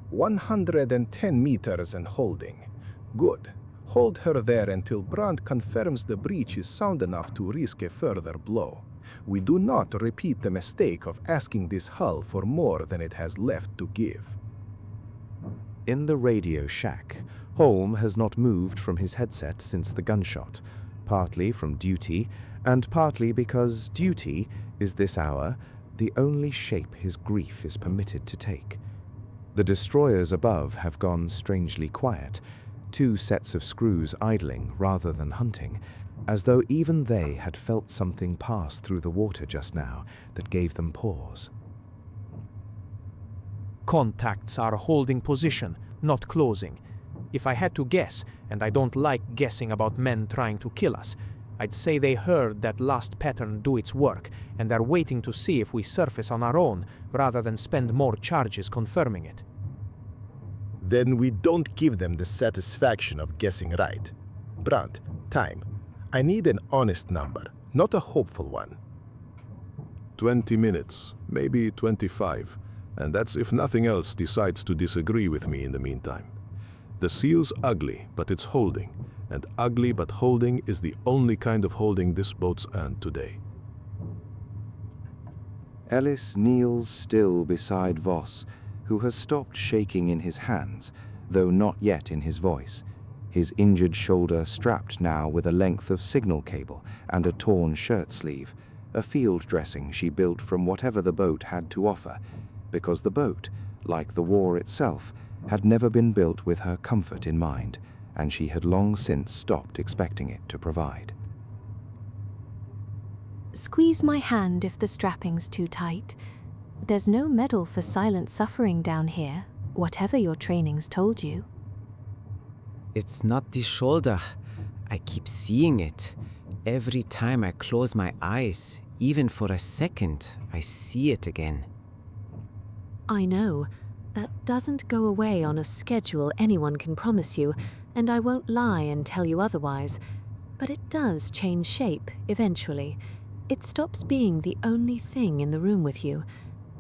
110 meters and holding. Good. Hold her there until Brandt confirms the breach is sound enough to risk a further blow. We do not repeat the mistake of asking this hull for more than it has left to give. In the radio shack, Holm has not moved from his headset since the gunshot, partly from duty, and partly because duty is this hour the only shape his grief is permitted to take. The destroyers above have gone strangely quiet, 2 sets of screws idling rather than hunting, as though even they had felt something pass through the water just now that gave them pause. Contacts are holding position, not closing. If I had to guess, and I don't like guessing about men trying to kill us, I'd say they heard that last pattern do its work, and are waiting to see if we surface on our own, rather than spend more charges confirming it. Then we don't give them the satisfaction of guessing right. Brandt, time. I need an honest number, not a hopeful one. 20 minutes, maybe 25. And that's if nothing else decides to disagree with me in the meantime. The seal's ugly, but it's holding, and ugly but holding is the only kind of holding this boat's earned today. Ellis kneels still beside Voss, who has stopped shaking in his hands, though not yet in his voice, his injured shoulder strapped now with a length of signal cable and a torn shirt sleeve, a field dressing she built from whatever the boat had to offer, because the boat, like the war itself, had never been built with her comfort in mind, and she had long since stopped expecting it to provide. Squeeze my hand if the strapping's too tight. There's no medal for silent suffering down here, whatever your training's told you. It's not the shoulder. I keep seeing it. Every time I close my eyes, even for a second, I see it again. I know. That doesn't go away on a schedule anyone can promise you, and I won't lie and tell you otherwise. But it does change shape, eventually. It stops being the only thing in the room with you.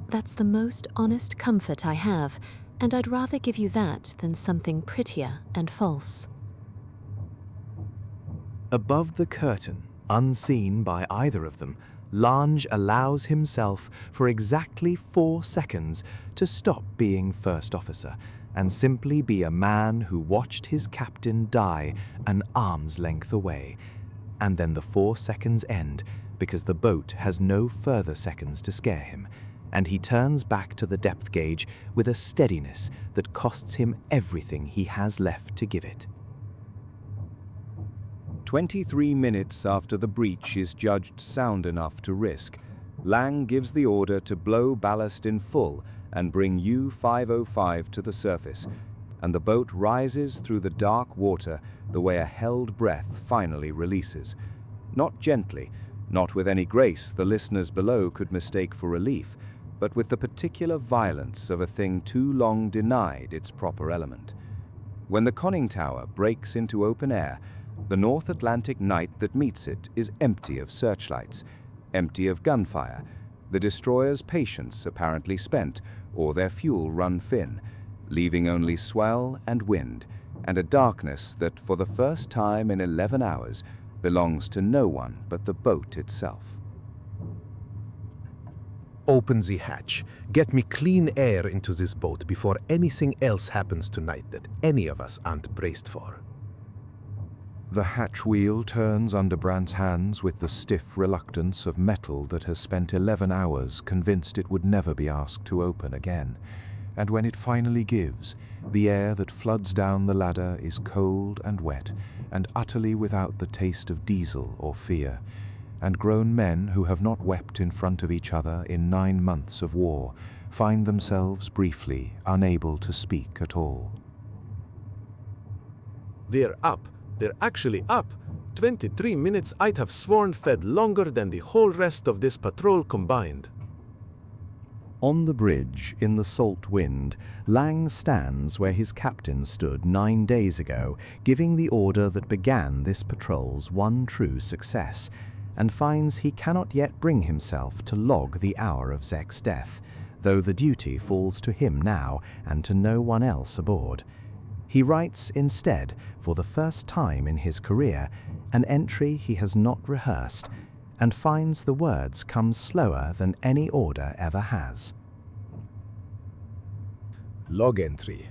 That's the most honest comfort I have, and I'd rather give you that than something prettier and false. Above the curtain, unseen by either of them, Lange allows himself for exactly 4 seconds to stop being first officer and simply be a man who watched his captain die an arm's length away. And then the 4 seconds end because the boat has no further seconds to scare him, and he turns back to the depth gauge with a steadiness that costs him everything he has left to give it. 23 minutes after the breach is judged sound enough to risk, Lang gives the order to blow ballast in full and bring U-505 to the surface, and the boat rises through the dark water the way a held breath finally releases. Not gently, not with any grace the listeners below could mistake for relief, but with the particular violence of a thing too long denied its proper element. When the conning tower breaks into open air, the North Atlantic night that meets it is empty of searchlights, empty of gunfire, the destroyer's patience apparently spent, or their fuel run thin, leaving only swell and wind, and a darkness that, for the first time in 11 hours, belongs to no one but the boat itself. Open the hatch. Get me clean air into this boat before anything else happens tonight that any of us aren't braced for. The hatch wheel turns under Brandt's hands with the stiff reluctance of metal that has spent 11 hours convinced it would never be asked to open again. And when it finally gives, the air that floods down the ladder is cold and wet and utterly without the taste of diesel or fear. And grown men who have not wept in front of each other in 9 months of war find themselves briefly unable to speak at all. They're up. They're actually up. 23 minutes I'd have sworn fed longer than the whole rest of this patrol combined. On the bridge, in the salt wind, Lang stands where his captain stood 9 days ago, giving the order that began this patrol's one true success, and finds he cannot yet bring himself to log the hour of Zschech's death, though the duty falls to him now and to no one else aboard. He writes instead, for the first time in his career, an entry he has not rehearsed, and finds the words come slower than any order ever has. Log entry.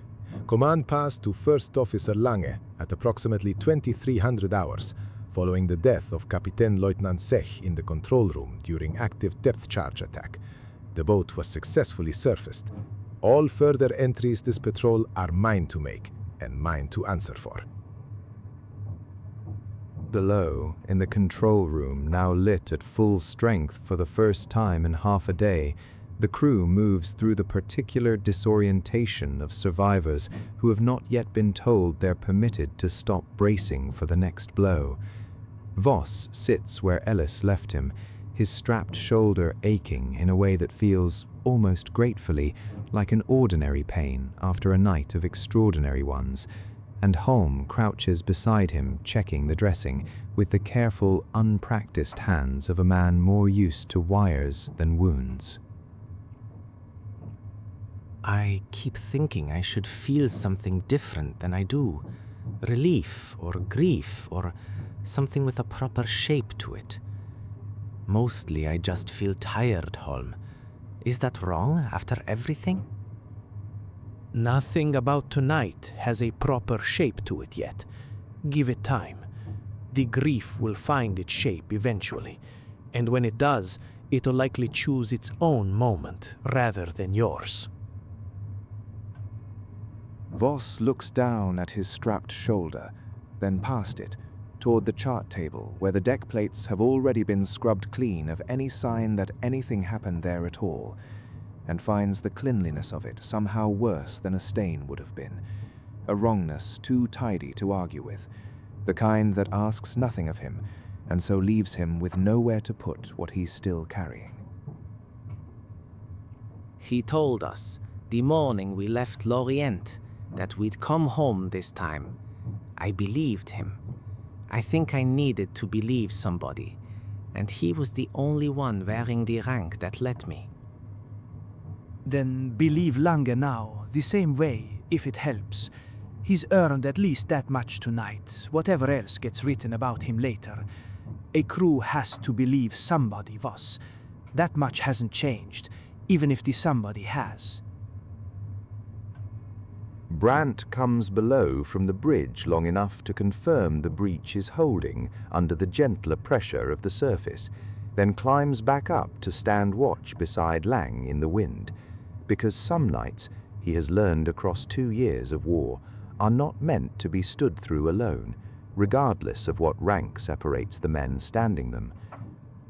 Command passed to First Officer Lange at approximately 2300 hours, following the death of Captain Lieutenant Zschech in the control room during active depth charge attack. The boat was successfully surfaced. All further entries this patrol are mine to make, and mine to answer for. Below, in the control room, now lit at full strength for the first time in half a day, the crew moves through the particular disorientation of survivors who have not yet been told they're permitted to stop bracing for the next blow. Voss sits where Ellis left him, his strapped shoulder aching in a way that feels, almost gratefully, like an ordinary pain after a night of extraordinary ones, and Holm crouches beside him checking the dressing with the careful, unpracticed hands of a man more used to wires than wounds. I keep thinking I should feel something different than I do. Relief or grief or something with a proper shape to it. Mostly I just feel tired, Holm. Is that wrong after everything? Nothing about tonight has a proper shape to it yet. Give it time. The grief will find its shape eventually. And when it does, it'll likely choose its own moment rather than yours. Voss looks down at his strapped shoulder, then past it, toward the chart table where the deck plates have already been scrubbed clean of any sign that anything happened there at all, and finds the cleanliness of it somehow worse than a stain would have been, a wrongness too tidy to argue with, the kind that asks nothing of him, and so leaves him with nowhere to put what he's still carrying. He told us, the morning we left Lorient, that we'd come home this time. I believed him. I think I needed to believe somebody, and he was the only one wearing the rank that let me. Then believe Lange now, the same way, if it helps. He's earned at least that much tonight, whatever else gets written about him later. A crew has to believe somebody, Voss. That much hasn't changed, even if the somebody has. Brandt comes below from the bridge long enough to confirm the breach is holding under the gentler pressure of the surface, then climbs back up to stand watch beside Lang in the wind, because some nights, he has learned across 2 years of war, are not meant to be stood through alone, regardless of what rank separates the men standing them.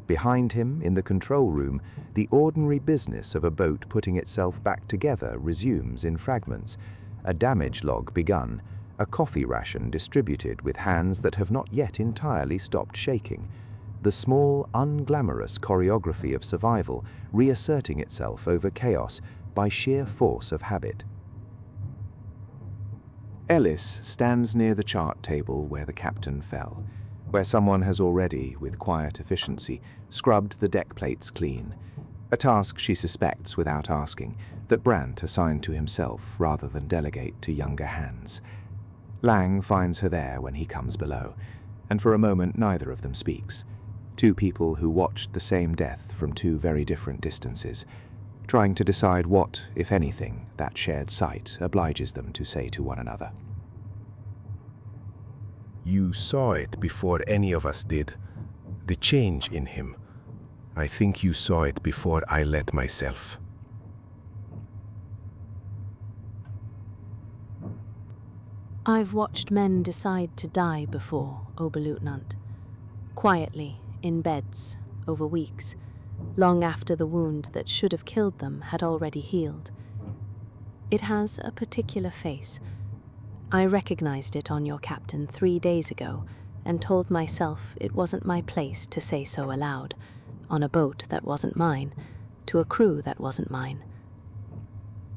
Behind him, in the control room, the ordinary business of a boat putting itself back together resumes in fragments, a damage log begun, a coffee ration distributed with hands that have not yet entirely stopped shaking, the small, unglamorous choreography of survival reasserting itself over chaos by sheer force of habit. Ellis stands near the chart table where the captain fell, where someone has already, with quiet efficiency, scrubbed the deck plates clean, a task she suspects without asking, that Brandt assigned to himself rather than delegate to younger hands. Lang finds her there when he comes below, and for a moment neither of them speaks, two people who watched the same death from two very different distances, trying to decide what, if anything, that shared sight obliges them to say to one another. You saw it before any of us did. The change in him. I think you saw it before I let myself. I've watched men decide to die before, Oberleutnant. Quietly, in beds, over weeks, long after the wound that should have killed them had already healed. It has a particular face. I recognized it on your captain 3 days ago and told myself it wasn't my place to say so aloud, on a boat that wasn't mine, to a crew that wasn't mine.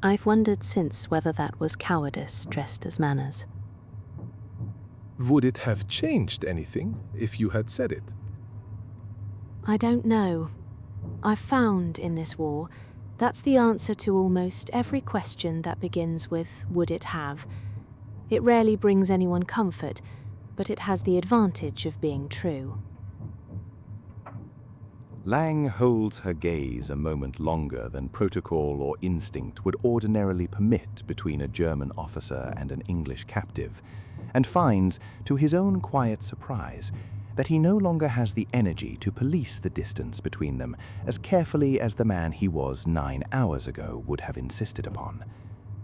I've wondered since whether that was cowardice dressed as manners. Would it have changed anything if you had said it? I don't know. I've found in this war that's the answer to almost every question that begins with, would it have? It rarely brings anyone comfort, but it has the advantage of being true. Lang holds her gaze a moment longer than protocol or instinct would ordinarily permit between a German officer and an English captive, and finds, to his own quiet surprise, that he no longer has the energy to police the distance between them as carefully as the man he was 9 hours ago would have insisted upon.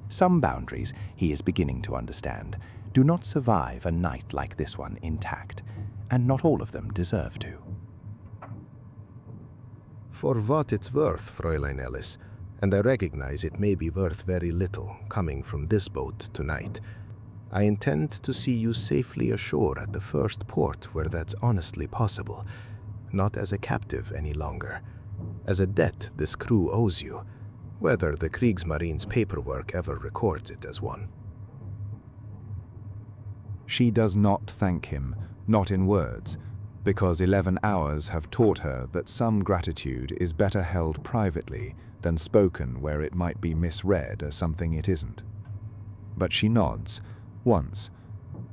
Some boundaries, he is beginning to understand, do not survive a night like this one intact, and not all of them deserve to. For what it's worth, Fräulein Ellis, and I recognize it may be worth very little coming from this boat tonight, I intend to see you safely ashore at the first port where that's honestly possible, not as a captive any longer, as a debt this crew owes you, whether the Kriegsmarine's paperwork ever records it as one. She does not thank him, not in words, because 11 hours have taught her that some gratitude is better held privately than spoken where it might be misread as something it isn't. But she nods, once,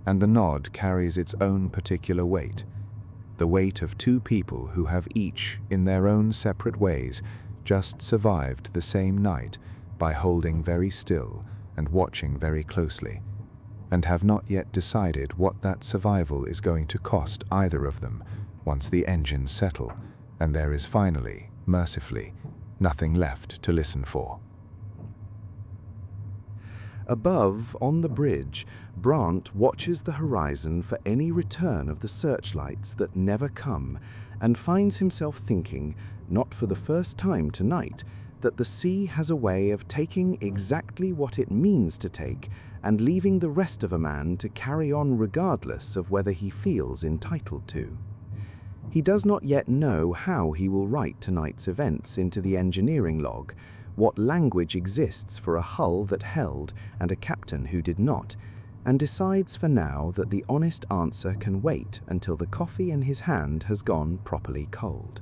and the nod carries its own particular weight, the weight of two people who have each, in their own separate ways, just survived the same night by holding very still and watching very closely, and have not yet decided what that survival is going to cost either of them once the engines settle and there is finally, mercifully, nothing left to listen for. Above, on the bridge, Brant watches the horizon for any return of the searchlights that never come, and finds himself thinking, not for the first time tonight, that the sea has a way of taking exactly what it means to take and leaving the rest of a man to carry on regardless of whether he feels entitled to. He does not yet know how he will write tonight's events into the engineering log, what language exists for a hull that held and a captain who did not, and decides for now that the honest answer can wait until the coffee in his hand has gone properly cold.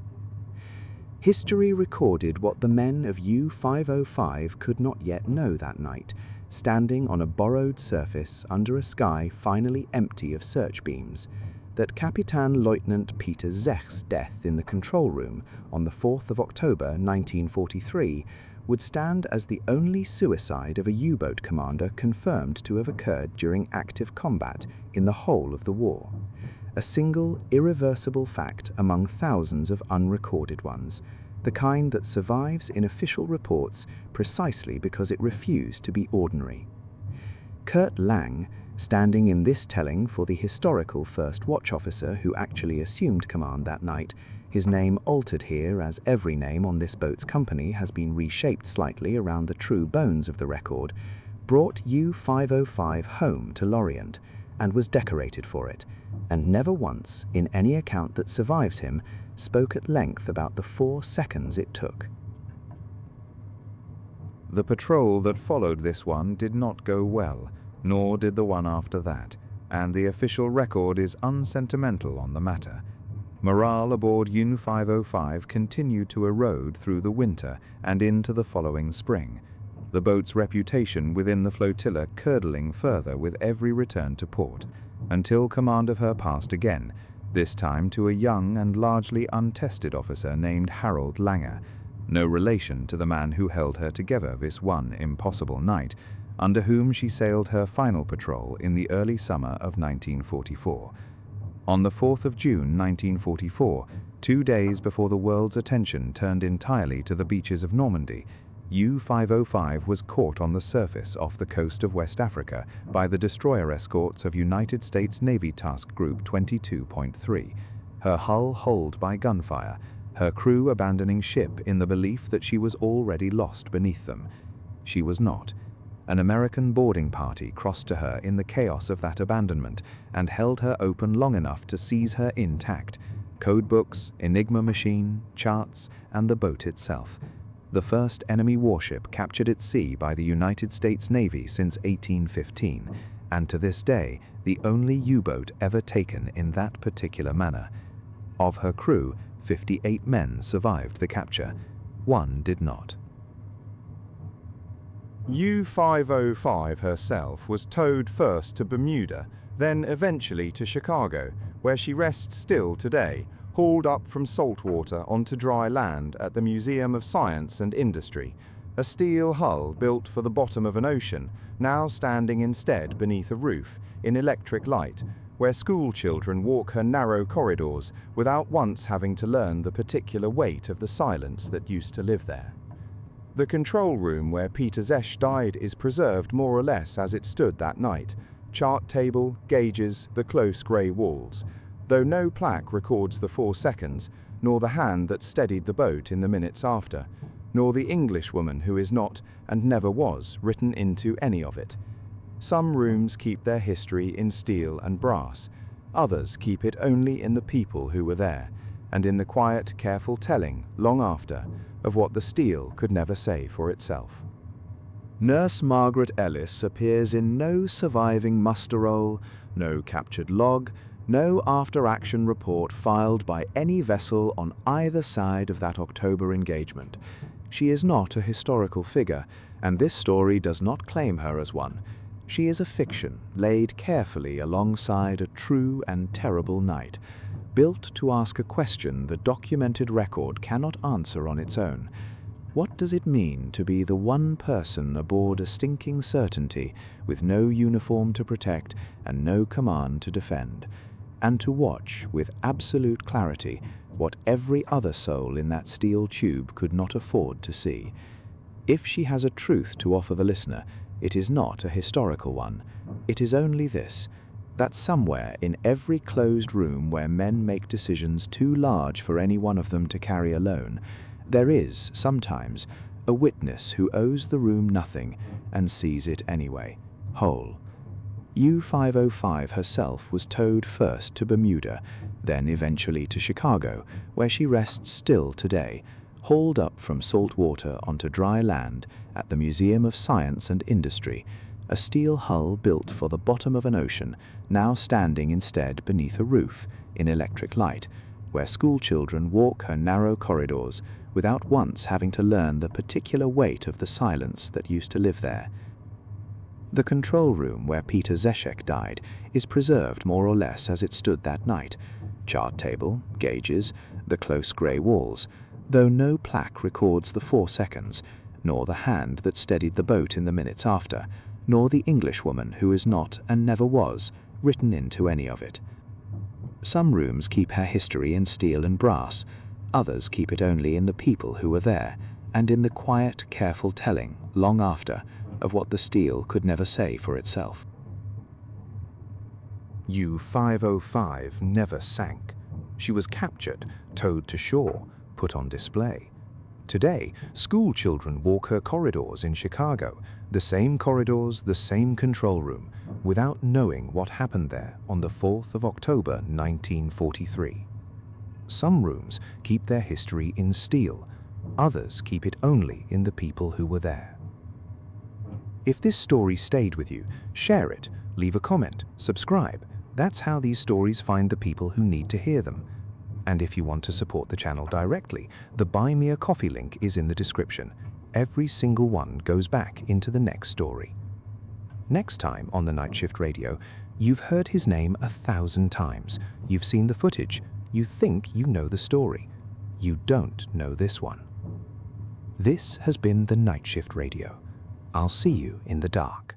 History recorded what the men of U-505 could not yet know that night, standing on a borrowed surface under a sky finally empty of search beams, that Captain Lieutenant Peter Zschech's death in the control room on the 4th of October 1943 would stand as the only suicide of a U-boat commander confirmed to have occurred during active combat in the whole of the war. A single, irreversible fact among thousands of unrecorded ones, the kind that survives in official reports precisely because it refused to be ordinary. Kurt Lang, standing in this telling for the historical first watch officer who actually assumed command that night, his name altered here as every name on this boat's company has been reshaped slightly around the true bones of the record, brought U-505 home to Lorient and was decorated for it, and never once, in any account that survives him, spoke at length about the 4 seconds it took. The patrol that followed this one did not go well, nor did the one after that, and the official record is unsentimental on the matter. Morale aboard U-505 continued to erode through the winter and into the following spring, the boat's reputation within the flotilla curdling further with every return to port, until command of her passed again, this time to a young and largely untested officer named Harold Langer, no relation to the man who held her together this one impossible night, under whom she sailed her final patrol in the early summer of 1944. On the 4th of June 1944, 2 days before the world's attention turned entirely to the beaches of Normandy, U-505 was caught on the surface off the coast of West Africa by the destroyer escorts of United States Navy Task Group 22.3, her hull holed by gunfire, her crew abandoning ship in the belief that she was already lost beneath them. She was not. An American boarding party crossed to her in the chaos of that abandonment and held her open long enough to seize her intact. Codebooks, Enigma machine, charts, and the boat itself. The first enemy warship captured at sea by the United States Navy since 1815, and to this day, the only U-boat ever taken in that particular manner. Of her crew, 58 men survived the capture. 1 did not. U-505 herself was towed first to Bermuda, then eventually to Chicago, where she rests still today, hauled up from saltwater onto dry land at the Museum of Science and Industry, a steel hull built for the bottom of an ocean, now standing instead beneath a roof, in electric light, where school children walk her narrow corridors without once having to learn the particular weight of the silence that used to live there. The control room where Peter Zschech died is preserved more or less as it stood that night. Chart table, gauges, the close grey walls, though no plaque records the 4 seconds, nor the hand that steadied the boat in the minutes after, nor the Englishwoman who is not, and never was, written into any of it. Some rooms keep their history in steel and brass, others keep it only in the people who were there, and in the quiet, careful telling, long after, of what the steel could never say for itself. Nurse Margaret Ellis appears in no surviving muster roll, no captured log, no after-action report filed by any vessel on either side of that October engagement. She is not a historical figure, and this story does not claim her as one. She is a fiction laid carefully alongside a true and terrible night, built to ask a question the documented record cannot answer on its own. What does it mean to be the one person aboard a stinking certainty with no uniform to protect and no command to defend, and to watch with absolute clarity what every other soul in that steel tube could not afford to see. If she has a truth to offer the listener, it is not a historical one. It is only this, that somewhere in every closed room where men make decisions too large for any one of them to carry alone, there is, sometimes, a witness who owes the room nothing and sees it anyway, whole. U-505 herself was towed first to Bermuda, then eventually to Chicago, where she rests still today, hauled up from salt water onto dry land at the Museum of Science and Industry, a steel hull built for the bottom of an ocean, now standing instead beneath a roof in electric light, where schoolchildren walk her narrow corridors without once having to learn the particular weight of the silence that used to live there. The control room where Peter Zschech died is preserved more or less as it stood that night. Chart table, gauges, the close grey walls, though no plaque records the 4 seconds, nor the hand that steadied the boat in the minutes after, nor the Englishwoman who is not and never was written into any of it. Some rooms keep her history in steel and brass, others keep it only in the people who were there, and in the quiet, careful telling, long after, of what the steel could never say for itself. U-505 never sank. She was captured, towed to shore, put on display. Today, school children walk her corridors in Chicago, the same corridors, the same control room, without knowing what happened there on the 4th of October 1943. Some rooms keep their history in steel, others keep it only in the people who were there. If this story stayed with you, share it, leave a comment, subscribe. That's how these stories find the people who need to hear them. And if you want to support the channel directly, the Buy Me a Coffee link is in the description. Every single one goes back into the next story. Next time on the Night Shift Radio, you've heard his name 1,000 times. You've seen the footage. You think you know the story. You don't know this one. This has been the Night Shift Radio. I'll see you in the dark.